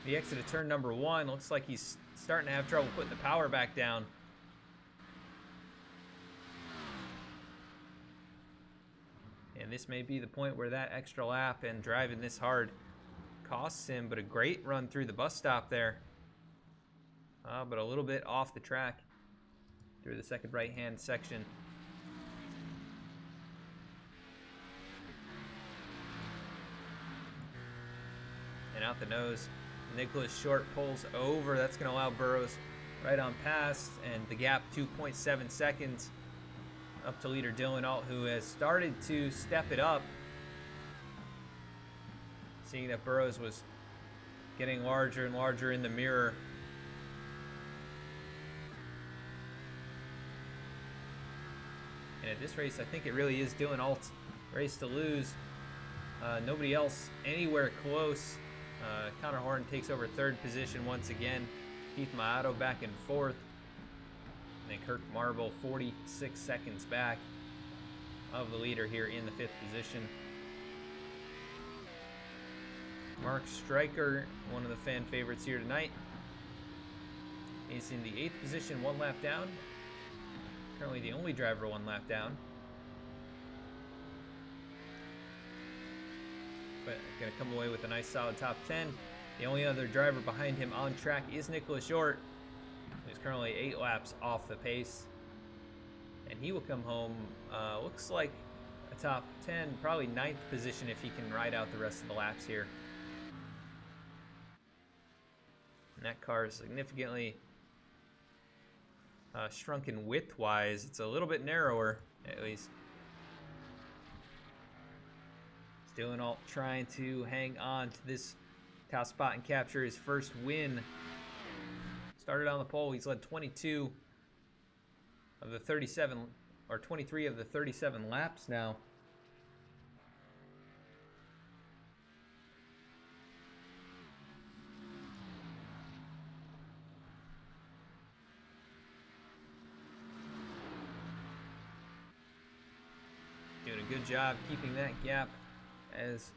the exit of turn number 1. Looks like he's starting to have trouble putting the power back down. And this may be the point where that extra lap and driving this hard costs him, but a great run through the bus stop there. But a little bit off the track through the second right-hand section. And out the nose, Nicholas Short pulls over. That's going to allow Burrows right on past, and the gap 2.7 seconds up to leader Dylan Alt, who has started to step it up, seeing that Burrows was getting larger and larger in the mirror. And at this race, I think it really is Dylan Alt's race to lose. Nobody else anywhere close. Connor Horn takes over 3rd position once again. Keith Maato back in 4th. And then Kirk Marble 46 seconds back of the leader here in the 5th position. Mark Stryker, one of the fan favorites here tonight, is in the 8th position, 1 lap down. Currently the only driver 1 lap down. But going to come away with a nice solid top 10. The only other driver behind him on track is Nicholas Short, who's currently 8 laps off the pace. And he will come home, looks like a top 10, probably 9th position if he can ride out the rest of the laps here. And that car is significantly shrunken width-wise. It's a little bit narrower, at least. Dylan Alt trying to hang on to this top spot and capture his first win. Started on the pole. He's led 22 of the 37, or 23 of the 37 laps now. Doing a good job keeping that gap as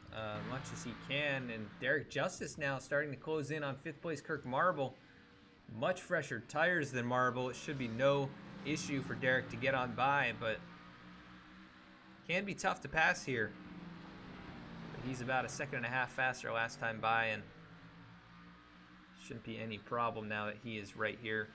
much as he can. And Derek Justice now starting to close in on 5th place Kirk Marble. Much fresher tires than Marble. It should be no issue for Derek to get on by, but can be tough to pass here. But he's about 1.5 seconds faster last time by, and shouldn't be any problem now that he is right here.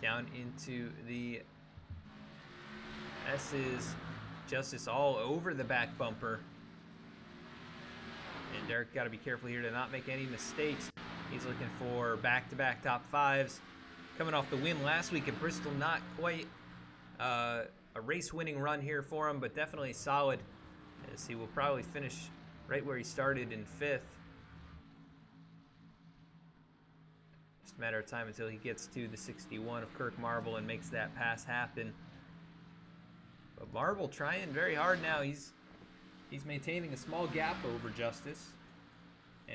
Down into the S's. Justice all over the back bumper. And Derek got to be careful here to not make any mistakes. He's looking for back-to-back top 5s. Coming off the win last week at Bristol, not quite a race-winning run here for him, but definitely solid, as he will probably finish right where he started in 5th. Just a matter of time until he gets to the 61 of Kirk Marble and makes that pass happen. But Marble trying very hard now. He's maintaining a small gap over Justice,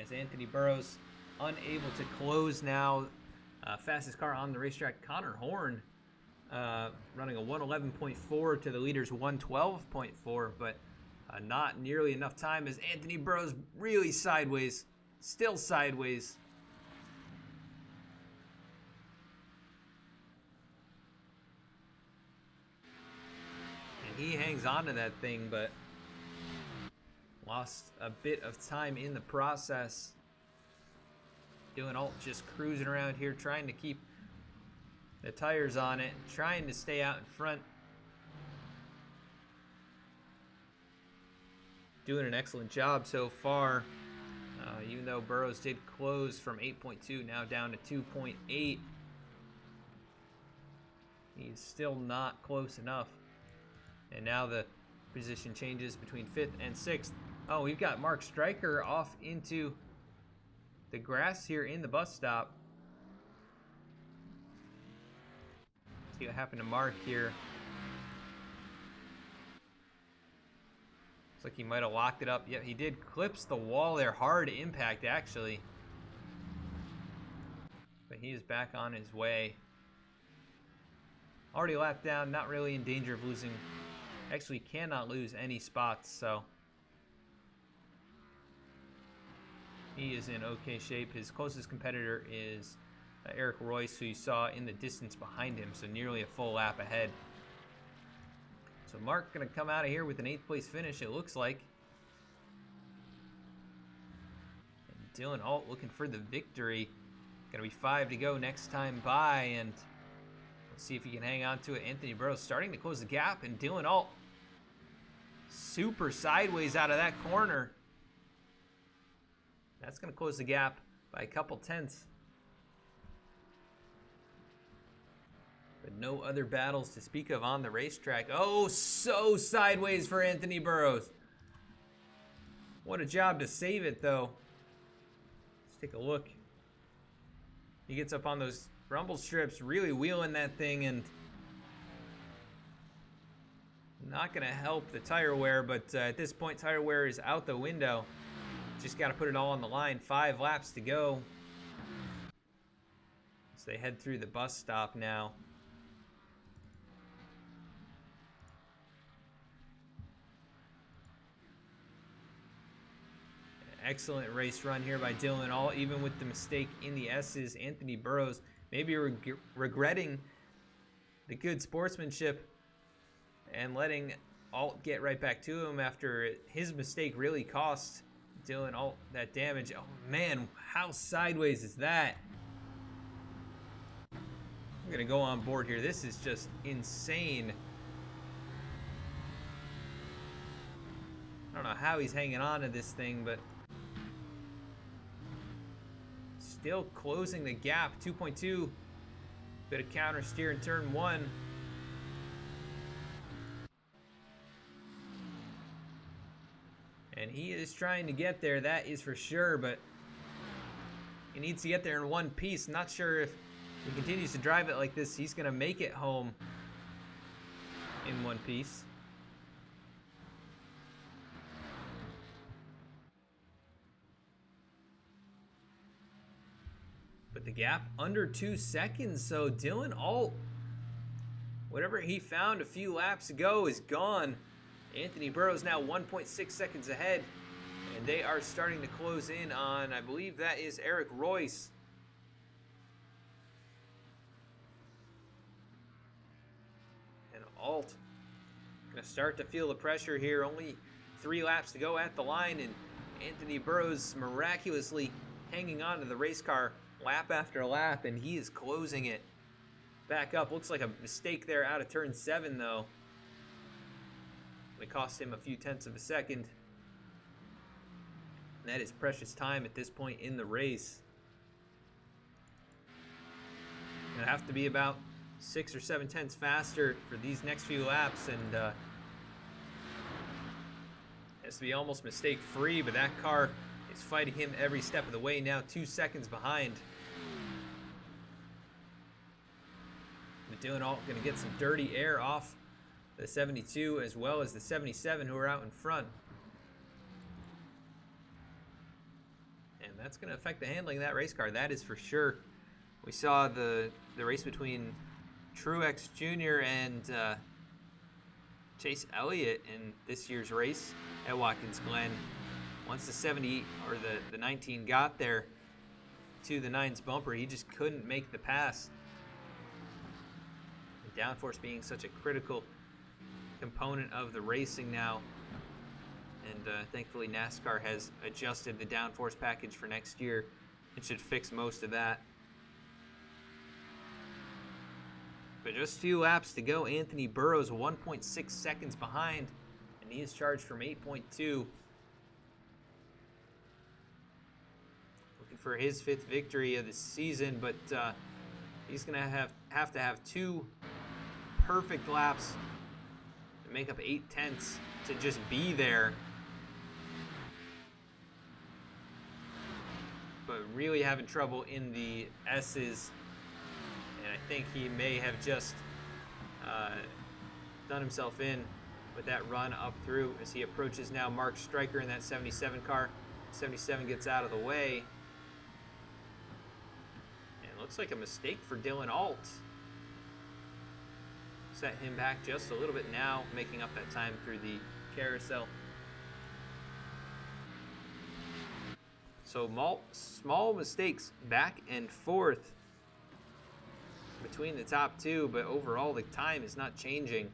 as Anthony Burrows unable to close now. Fastest car on the racetrack, Connor Horn, running a 111.4 to the leader's 112.4, but not nearly enough time, as Anthony Burrows really sideways, still sideways. And he hangs on to that thing, but lost a bit of time in the process. Dylan Alt just cruising around here, trying to keep the tires on it, trying to stay out in front. Doing an excellent job so far, even though Burrows did close from 8.2 now down to 2.8. He's still not close enough. And now the position changes between 5th and 6th. Oh, we've got Mark Stryker off into the grass here in the bus stop. See what happened to Mark here. Looks like he might have locked it up. Yep, he did clips the wall there. Hard impact, actually. But he is back on his way. Already lapped down, not really in danger of losing. Actually cannot lose any spots, so he is in okay shape. His closest competitor is Eric Royce, who you saw in the distance behind him, so nearly a full lap ahead. So Mark going to come out of here with an 8th place finish, it looks like. And Dylan Alt looking for the victory. Going to be 5 to go next time by, and we'll see if he can hang on to it. Anthony Burrows starting to close the gap, and Dylan Alt super sideways out of that corner. That's going to close the gap by a couple tenths. But no other battles to speak of on the racetrack. Oh, so sideways for Anthony Burrows. What a job to save it, though. Let's take a look. He gets up on those rumble strips, really wheeling that thing, and not going to help the tire wear, but at this point, tire wear is out the window. Just got to put it all on the line. 5 laps to go. So they head through the bus stop now. Excellent race run here by Dylan Alt, even with the mistake in the S's. Anthony Burrows maybe regretting the good sportsmanship and letting Alt get right back to him after his mistake really cost Dylan Alt that damage. Oh man, how sideways is that? I'm gonna go on board here. This is just insane. I don't know how he's hanging on to this thing, but still closing the gap. 2.2. Bit of counter steer in turn 1. And he is trying to get there, that is for sure, but he needs to get there in one piece. Not sure if he continues to drive it like this, he's going to make it home in one piece. But the gap under 2 seconds, so Dylan Alt, whatever he found a few laps ago is gone. Anthony Burrows now 1.6 seconds ahead, and they are starting to close in on, I believe that is Eric Royce. And Alt going to start to feel the pressure here. Only 3 laps to go at the line, and Anthony Burrows miraculously hanging on to the race car lap after lap, and he is closing it back up. Looks like a mistake there out of turn 7, though. It cost him a few tenths of a second. And that is precious time at this point in the race. It'll have to be about 6 or 7 tenths faster for these next few laps, and has to be almost mistake-free, but that car is fighting him every step of the way, now 2 seconds behind. But Dylan Alt going to get some dirty air off the 72 as well as the 77 who are out in front. And that's going to affect the handling of that race car, that is for sure. We saw the race between Truex Jr. and Chase Elliott in this year's race at Watkins Glen. Once the 70 or the 19 got there to the 9's bumper, he just couldn't make the pass. The downforce being such a critical component of the racing now, and thankfully NASCAR has adjusted the downforce package for next year. It should fix most of that. But just a few laps to go. Anthony Burrows 1.6 seconds behind, and he is charged from 8.2. Looking for his 5th victory of the season, but he's going to have to have 2 perfect laps to make up 8 tenths to just be there. But really having trouble in the S's. And I think he may have just done himself in with that run up through as he approaches now Mark Stryker in that 77 car. 77 gets out of the way. And it looks like a mistake for Dylan Alt. Set him back just a little bit now, making up that time through the carousel. So small mistakes back and forth between the top 2, but overall the time is not changing.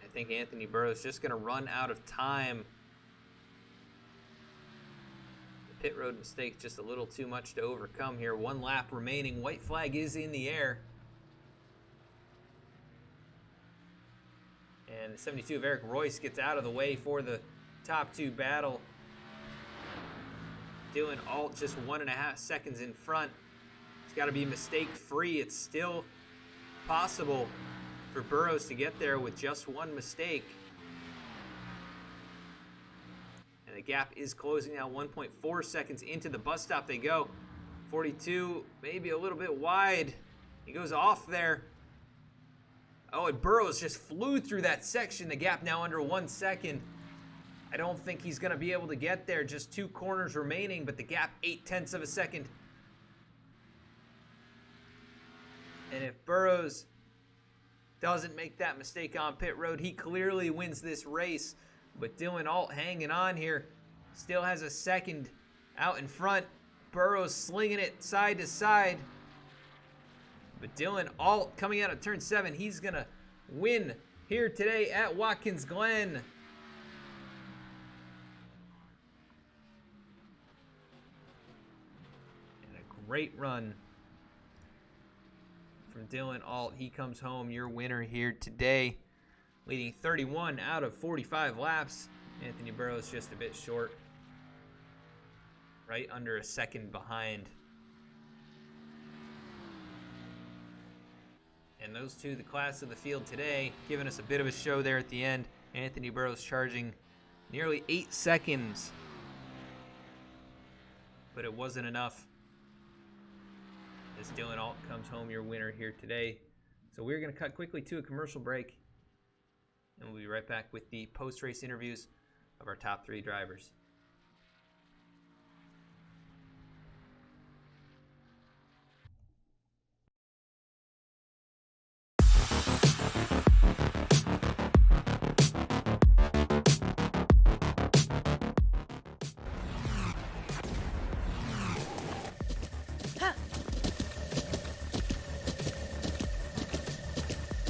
I think Anthony Burrows is just going to run out of time. The pit road mistake just a little too much to overcome here. 1 lap remaining. White flag is in the air. And the 72 of Eric Royce gets out of the way for the top 2 battle. Dylan Alt just 1.5 seconds in front. It's got to be mistake-free. It's still possible for Burrows to get there with just 1 mistake. And the gap is closing now. 1.4 seconds into the bus stop they go. 42, maybe a little bit wide. He goes off there. Oh, and Burrows just flew through that section. The gap now under 1 second. I don't think he's going to be able to get there. Just 2 corners remaining, but the gap 8 tenths of a second. And if Burrows doesn't make that mistake on pit road, he clearly wins this race. But Dylan Alt hanging on here. Still has a second out in front. Burrows slinging it side to side. But Dylan Alt coming out of turn 7. He's going to win here today at Watkins Glen. Great run from Dylan Alt. He comes home your winner here today, leading 31 out of 45 laps. Anthony Burrows just a bit short, right under a second behind. And those 2, the class of the field today, giving us a bit of a show there at the end. Anthony Burrows charging nearly 8 seconds, but it wasn't enough. As Dylan Alt comes home your winner here today. So we're going to cut quickly to a commercial break, and we'll be right back with the post-race interviews of our top 3 drivers.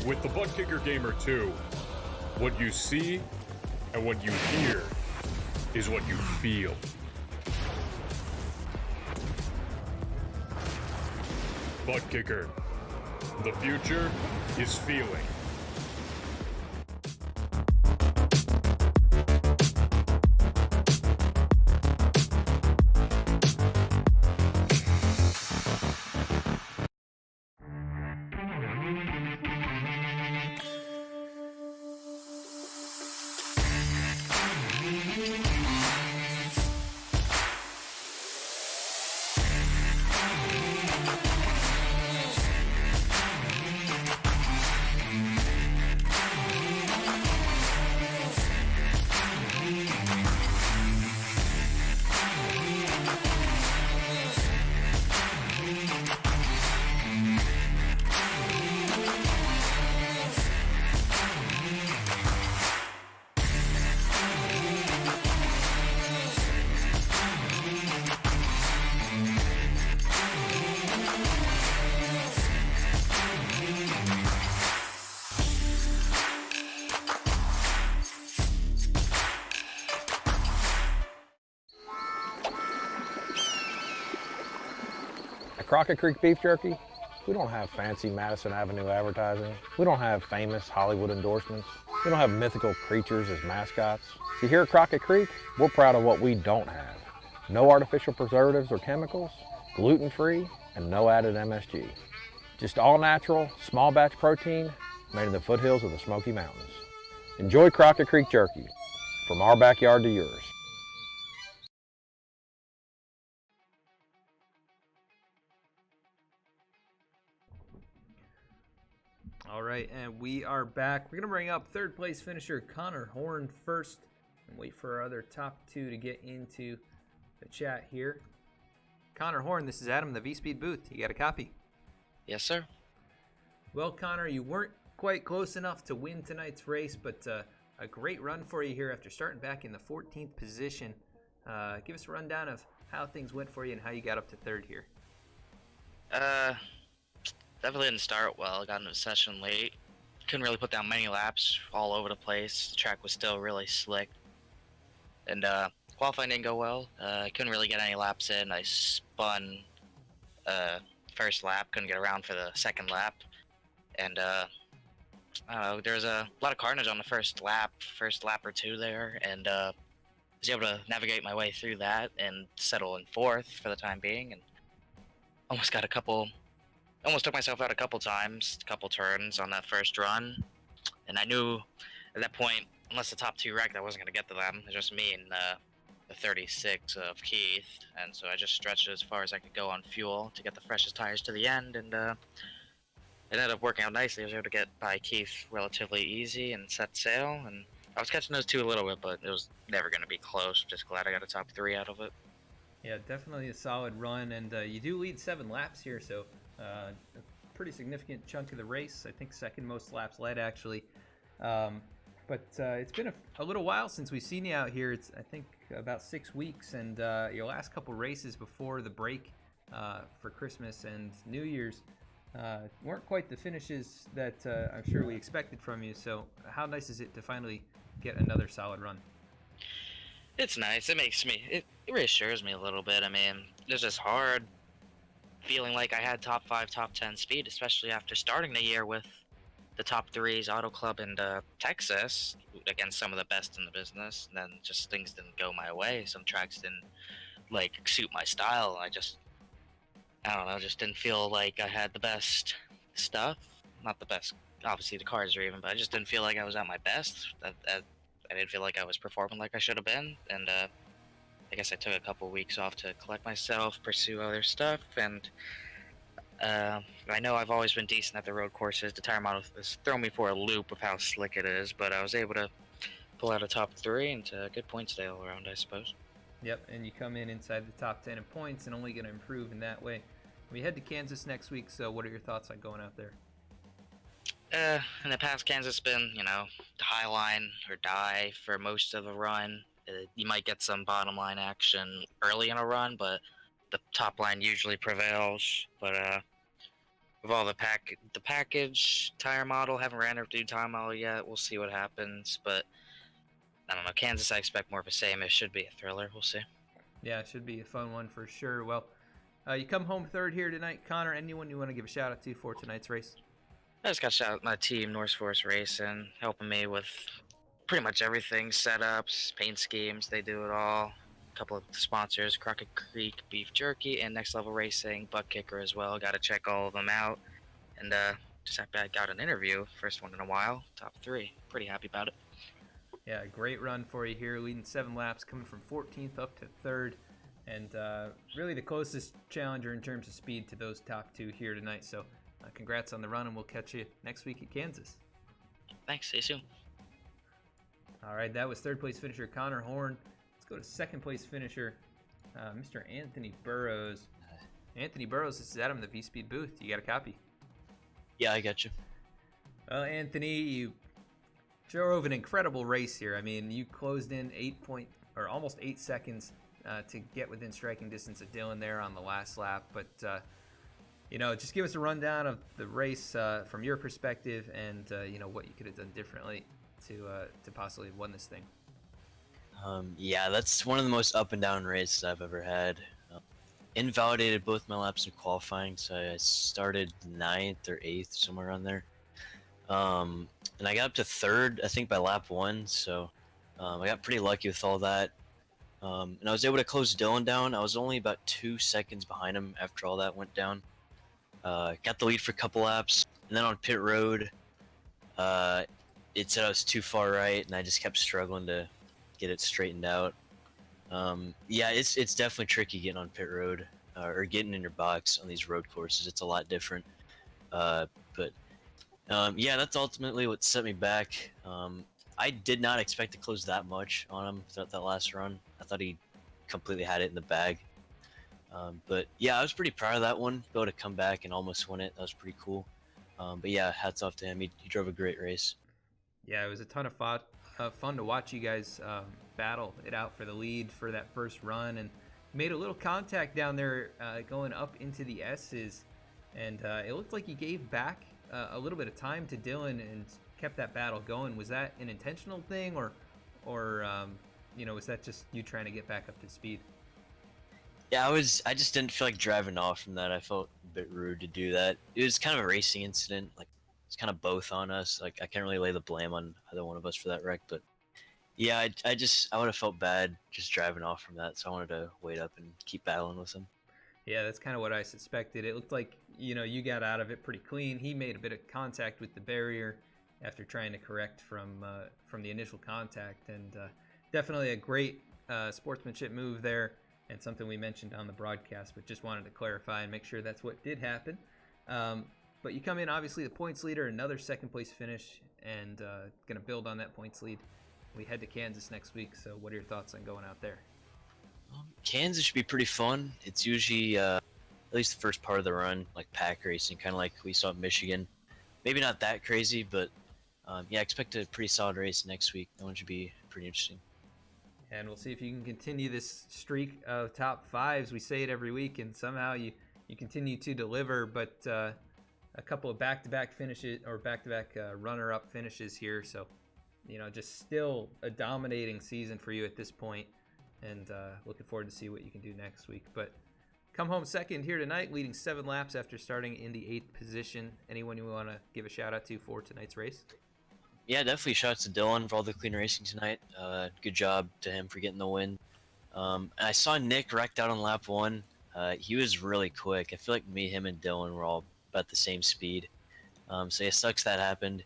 With the ButtKicker Gamer 2, what you see and what you hear is what you feel. ButtKicker, the future is feeling. At Crockett Creek Beef Jerky, we don't have fancy Madison Avenue advertising. We don't have famous Hollywood endorsements. We don't have mythical creatures as mascots. See, here at Crockett Creek, we're proud of what we don't have. No artificial preservatives or chemicals, gluten-free, and no added MSG. Just all natural, small batch protein made in the foothills of the Smoky Mountains. Enjoy Crockett Creek Jerky, from our backyard to yours. All right, and we are back. We're going to bring up third place finisher Connor Horn first and wait for our other top two to get into the chat here. Connor Horn, this is Adam, the V-Speed booth. You got a copy? Yes, sir. Well, Connor, you weren't quite close enough to win tonight's race, but a great run for you here after starting back in the 14th position. Give us a rundown of how things went for you and how you got up to third here. Definitely didn't start well. Got into the session late. Couldn't really put down many laps, all over the place. The track was still really slick. And qualifying didn't go well. I couldn't really get any laps in. I spun first lap, couldn't get around for the second lap. And I don't know, there was a lot of carnage on the first lap or two there. And I was able to navigate my way through that and settle in fourth for the time being. And almost took myself out a couple times, a couple turns on that first run. And I knew at that point, unless the top two wrecked, I wasn't going to get to them. It was just me and the 36 of Keith. And so I just stretched it as far as I could go on fuel to get the freshest tires to the end. And it ended up working out nicely. I was able to get by Keith relatively easy and set sail. And I was catching those two a little bit, but it was never going to be close. Just glad I got a top three out of it. Yeah, definitely a solid run. And you do lead 7 laps here, so a pretty significant chunk of the race. I think second most laps led, actually. But it's been a little while since we've seen you out here. It's, I think, about 6 weeks. And your last couple races before the break for Christmas and New Year's weren't quite the finishes that I'm sure we expected from you. So how nice is it to finally get another solid run? It's nice. It reassures me a little bit. I mean, it's just hard feeling like I had top 5, top 10 speed, especially after starting the year with the top 3s, Auto Club and Texas, against some of the best in the business. And then just things didn't go my way. Some tracks didn't suit my style. I don't know, just didn't feel like I had the best stuff. Not the best, obviously the cars are even, but I just didn't feel like I was at my best. I didn't feel like I was performing like I should have been. And I guess I took a couple weeks off to collect myself, pursue other stuff, and I know I've always been decent at the road courses. The tire model has thrown me for a loop of how slick it is, but I was able to pull out a top 3 and good points day all around, I suppose. Yep, and you come in inside the top 10 in points and only going to improve in that way. We head to Kansas next week, so what are your thoughts on going out there? In the past, Kansas has been, the high line or die for most of the run. You might get some bottom line action early in a run, but the top line usually prevails. But with all the package tire model, haven't ran a new tire model yet. We'll see what happens. But I don't know. Kansas, I expect more of the same. It should be a thriller. We'll see. Yeah, it should be a fun one for sure. Well, you come home third here tonight. Connor, anyone you want to give a shout out to for tonight's race? I just got to shout out my team, NorseForce Racing, helping me with pretty much everything, setups, paint schemes, they do it all. A couple of sponsors, Crockett Creek Beef Jerky and Next Level Racing, ButtKicker as well. Got to check all of them out. And just I got an interview, first one in a while, top 3. Pretty happy about it. Yeah, great run for you here, leading 7 laps, coming from 14th up to 3rd. And really the closest challenger in terms of speed to those top 2 here tonight. So congrats on the run, and we'll catch you next week at Kansas. Thanks, see you soon. All right, that was third place finisher Connor Horn. Let's go to second place finisher, Mr. Anthony Burrows. Anthony Burrows, this is Adam, the V-Speed booth. You got a copy? Yeah, I got you. Well, Anthony, you drove an incredible race here. I mean, you closed in almost 8 seconds to get within striking distance of Dylan there on the last lap. But just give us a rundown of the race from your perspective, and what you could have done differently to possibly have won this thing. Yeah, that's one of the most up and down races I've ever had. invalidated both my laps in qualifying, so I started 9th or 8th, somewhere around there. And I got up to 3rd, I think, by lap 1, so I got pretty lucky with all that. And I was able to close Dylan down. I was only about 2 seconds behind him after all that went down. Got the lead for a couple laps, and then on pit road, it said I was too far right, and I just kept struggling to get it straightened out. Yeah, it's definitely tricky getting on pit road or getting in your box on these road courses. It's a lot different. But yeah, that's ultimately what set me back. I did not expect to close that much on him throughout that last run. I thought he completely had it in the bag. But yeah, I was pretty proud of that one. Be able to come back and almost win it. That was pretty cool. But yeah, hats off to him. He drove a great race. Yeah, it was a ton of fun to watch you guys battle it out for the lead for that first run, and made a little contact down there going up into the S's, and it looked like you gave back a little bit of time to Dylan and kept that battle going. Was that an intentional thing, or was that just you trying to get back up to speed? Yeah, I just didn't feel like driving off from that. I felt a bit rude to do that. It was kind of a racing incident. Like, it's kind of both on us. Like, I can't really lay the blame on either one of us for that wreck. But yeah, I would have felt bad just driving off from that. So I wanted to wait up and keep battling with him. Yeah, that's kind of what I suspected. It looked like, you got out of it pretty clean. He made a bit of contact with the barrier after trying to correct from the initial contact. And definitely a great sportsmanship move there, and something we mentioned on the broadcast, but just wanted to clarify and make sure that's what did happen. But you come in, obviously, the points leader, another second place finish, and going to build on that points lead. We head to Kansas next week, so what are your thoughts on going out there? Kansas should be pretty fun. It's usually, at least the first part of the run, like pack racing, kind of like we saw at Michigan. Maybe not that crazy, but yeah, expect a pretty solid race next week. That one should be pretty interesting. And we'll see if you can continue this streak of top fives. We say it every week, and somehow you continue to deliver. But a couple of back-to-back finishes, or back-to-back runner-up finishes here. So, just still a dominating season for you at this point. And looking forward to see what you can do next week. But come home second here tonight, leading 7 laps after starting in the 8th position. Anyone you want to give a shout-out to for tonight's race? Yeah, definitely shout out to Dylan for all the clean racing tonight. Good job to him for getting the win. And I saw Nick wrecked out on lap 1. He was really quick. I feel like me, him, and Dylan were all about the same speed. So it sucks that happened.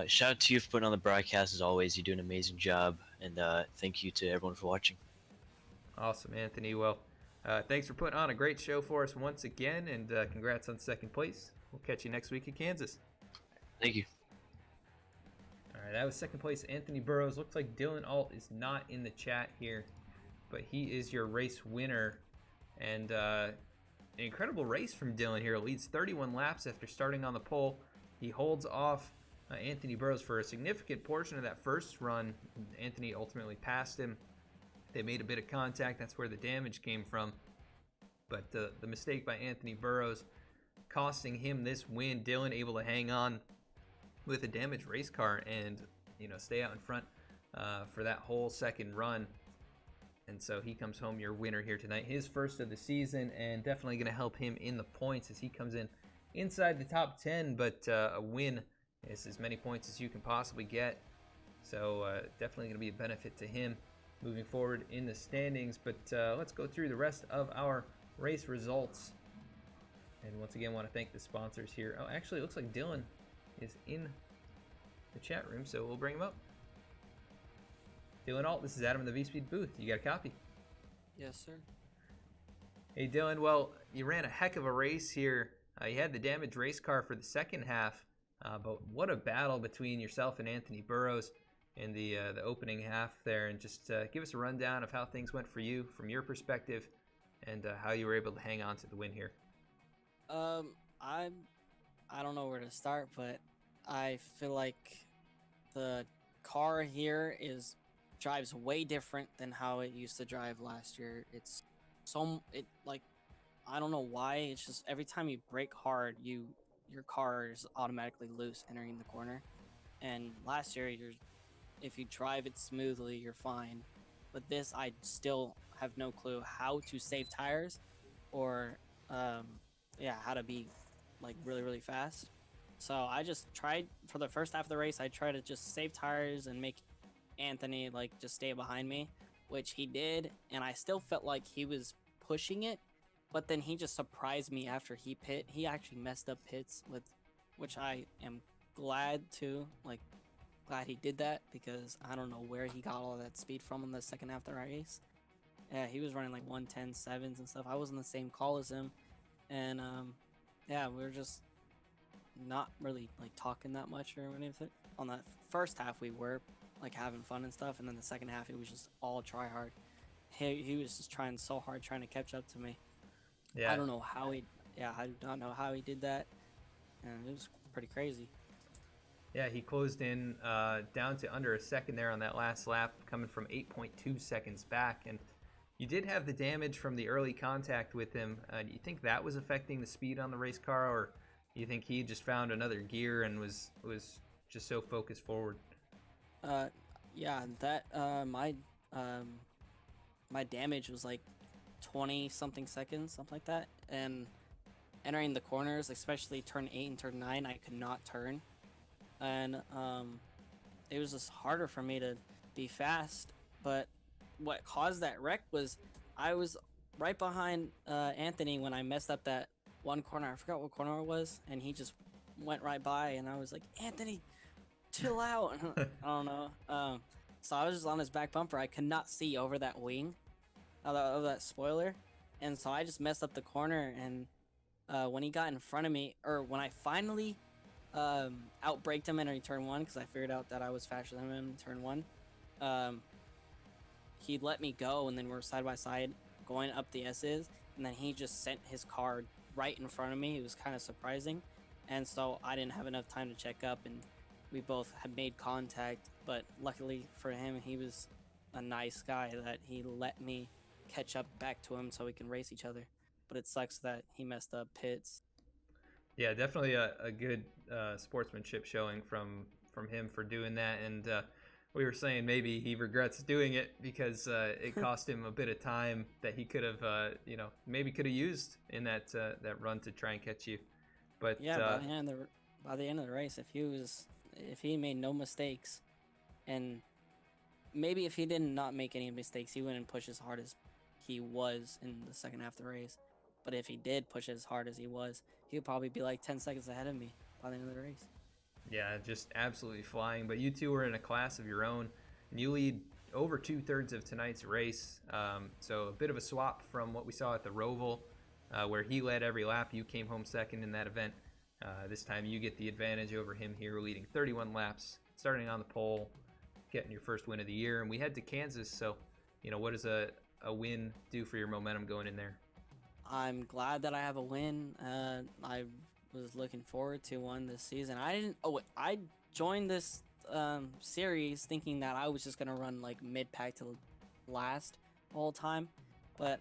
Shout out to you for putting on the broadcast as always. You do an amazing job. And thank you to everyone for watching. Awesome, Anthony. Well, thanks for putting on a great show for us once again, and congrats on second place. We'll catch you next week at Kansas. Thank you. All right, that was second place, Anthony Burrows. Looks like Dylan Alt is not in the chat here, but he is your race winner. And an incredible race from Dylan here. Leads 31 laps after starting on the pole. He holds off Anthony Burrows for a significant portion of that first run. Anthony ultimately passed him. They made a bit of contact. That's where the damage came from. But the mistake by Anthony Burrows costing him this win. Dylan able to hang on with a damaged race car and stay out in front for that whole second run. And so he comes home your winner here tonight. His first of the season, and definitely going to help him in the points as he comes in inside the top 10. But a win is as many points as you can possibly get. So definitely going to be a benefit to him moving forward in the standings. But let's go through the rest of our race results. And once again, want to thank the sponsors here. Oh, actually, it looks like Dylan is in the chat room, so we'll bring him up. Dylan Alt, this is Adam in the V-Speed booth. You got a copy? Yes, sir. Hey, Dylan. Well, you ran a heck of a race here. You had the damaged race car for the second half, but what a battle between yourself and Anthony Burrows in the opening half there. And just give us a rundown of how things went for you from your perspective, and how you were able to hang on to the win here. I don't know where to start, but I feel like the car here drives way different than how it used to drive last year. I don't know why. It's just every time you brake hard, your car is automatically loose entering the corner. And last year, if you drive it smoothly, you're fine. But this, I still have no clue how to save tires or how to be like really, really fast. So I just tried for the first half of the race. I tried to just save tires and make Anthony like just stay behind me, which he did, and I still felt like he was pushing it, but then he just surprised me after he pit. He actually messed up pits, which I am glad he did that, because I don't know where he got all that speed from in the second half of the race. Yeah, he was running like 110.7s and stuff. I was in the same call as him, and we were just not really like talking that much or anything. On that first half, we were like having fun and stuff, and then the second half, it was just all try hard. He was just trying so hard, trying to catch up to me. Yeah. I don't know how I do not know how he did that, and it was pretty crazy. Yeah, he closed in down to under a second there on that last lap, coming from 8.2 seconds back. And you did have the damage from the early contact with him. Do you think that was affecting the speed on the race car, or do you think he just found another gear and was just so focused forward? My damage was like 20 something seconds, something like that. And entering the corners, especially turn 8 and turn 9, I could not turn. And it was just harder for me to be fast. But what caused that wreck was I was right behind Anthony when I messed up that one corner. I forgot what corner it was, and he just went right by, and I was like, Anthony, chill out. I don't know. So I was just on his back bumper. I could not see over that wing of that spoiler, and so I just messed up the corner. And when he got in front of me, or when I finally outbraked him in turn 1, because I figured out that I was faster than him in turn 1, he let me go, and then we're side by side going up the S's, and then he just sent his car right in front of me. It was kind of surprising, and so I didn't have enough time to check up, and we both had made contact. But luckily for him, he was a nice guy that he let me catch up back to him so we can race each other. But it sucks that he messed up pits. Yeah, definitely a good sportsmanship showing from him for doing that. And we were saying maybe he regrets doing it because it cost him a bit of time that he could have, maybe could have used in that run to try and catch you. But yeah, by the end of the race, if he made no mistakes, and maybe if he did not make any mistakes, he wouldn't push as hard as he was in the second half of the race. But if he did push as hard as he was, he would probably be like 10 seconds ahead of me by the end of the race. Yeah, just absolutely flying. But you two are in a class of your own, and you lead over 2/3 of tonight's race. So a bit of a swap from what we saw at the Roval, where he led every lap. You came home second in that event. This time you get the advantage over him here, leading 31 laps, starting on the pole, getting your first win of the year. And we head to Kansas. So, what does a win do for your momentum going in there? I'm glad that I have a win. I was looking forward to one this season. I joined this series thinking that I was just gonna run like mid-pack to last the whole time, but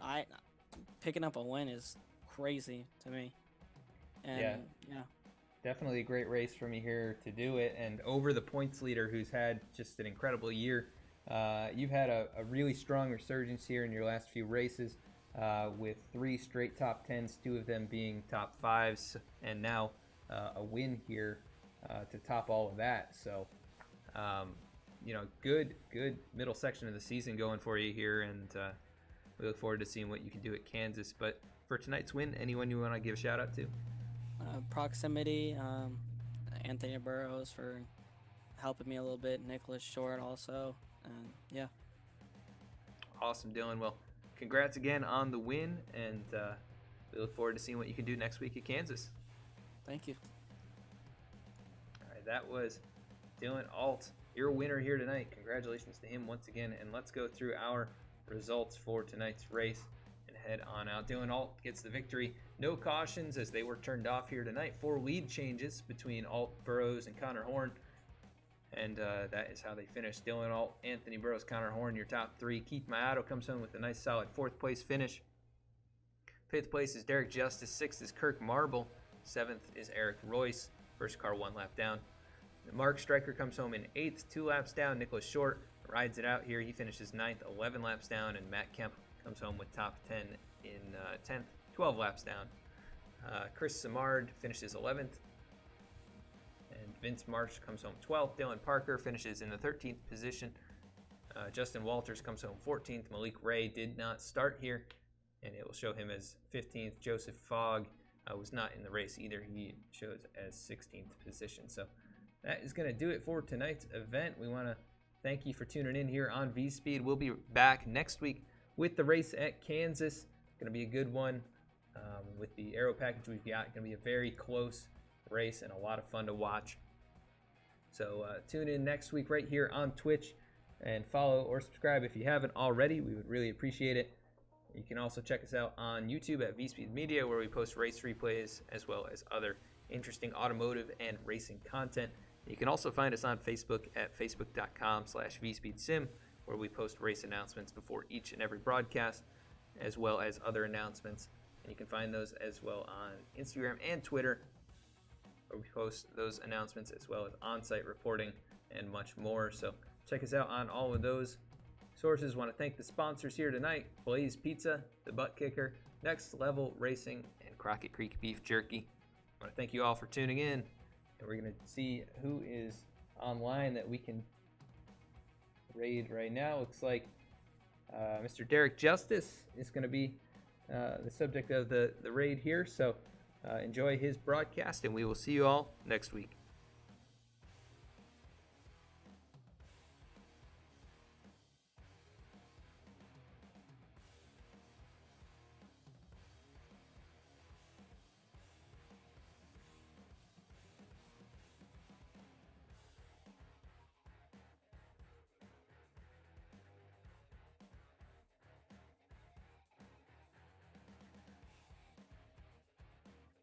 picking up a win is crazy to me. And yeah. Definitely a great race from you here to do it, and over the points leader, who's had just an incredible year. You've had a really strong resurgence here in your last few races. With 3 straight top 10s, 2 of them being top 5s, and now a win here to top all of that. So, good middle section of the season going for you here, and we look forward to seeing what you can do at Kansas. But for tonight's win, anyone you want to give a shout out to? Proximity, Anthony Burrows for helping me a little bit, Nicholas Short also, and yeah. Awesome, Dylan. Well, congrats again on the win, and we look forward to seeing what you can do next week at Kansas. Thank you. All right, that was Dylan Alt, your winner here tonight. Congratulations to him once again, and let's go through our results for tonight's race and head on out. Dylan Alt gets the victory. No cautions as they were turned off here tonight. 4 lead changes between Alt, Burrows, and Connor Horn. And that is how they finished. Dylan Alt, Anthony Burrows, Connor Horn, your top 3. Keith Mayato comes home with a nice solid 4th place finish. 5th place is Derek Justice. 6th is Kirk Marble. 7th is Eric Royce. First car 1 lap down. Mark Stryker comes home in 8th, 2 laps down. Nicholas Short rides it out here. He finishes 9th, 11 laps down. And Matt Kemp comes home with top 10 in 10th, 12 laps down. Chris Simard finishes 11th. And Vince Marsh comes home 12th. Dylan Parker finishes in the 13th position. Justin Walters comes home 14th. Malik Ray did not start here, and it will show him as 15th. Joseph Fogg was not in the race either. He shows as 16th position. So that is going to do it for tonight's event. We want to thank you for tuning in here on V-Speed. We'll be back next week with the race at Kansas. Going to be a good one with the aero package we've got. Going to be a very close race and a lot of fun to watch. So tune in next week right here on Twitch and follow or subscribe if you haven't already. We would really appreciate it. You can also check us out on YouTube at VSpeed Media, where we post race replays as well as other interesting automotive and racing content. You can also find us on Facebook at facebook.com/VSpeedSim, where we post race announcements before each and every broadcast, as well as other announcements. And you can find those as well on Instagram and Twitter, where we post those announcements as well as on-site reporting and much more. So check us out on all of those sources. Want to thank the sponsors here tonight: Blaze Pizza, the ButtKicker, Next Level Racing, and Crockett Creek Beef Jerky. I want to thank you all for tuning in, and we're going to see who is online that we can raid right now. Looks like Mr. Derek Justice is going to be the subject of the raid here, so enjoy his broadcast, and we will see you all next week.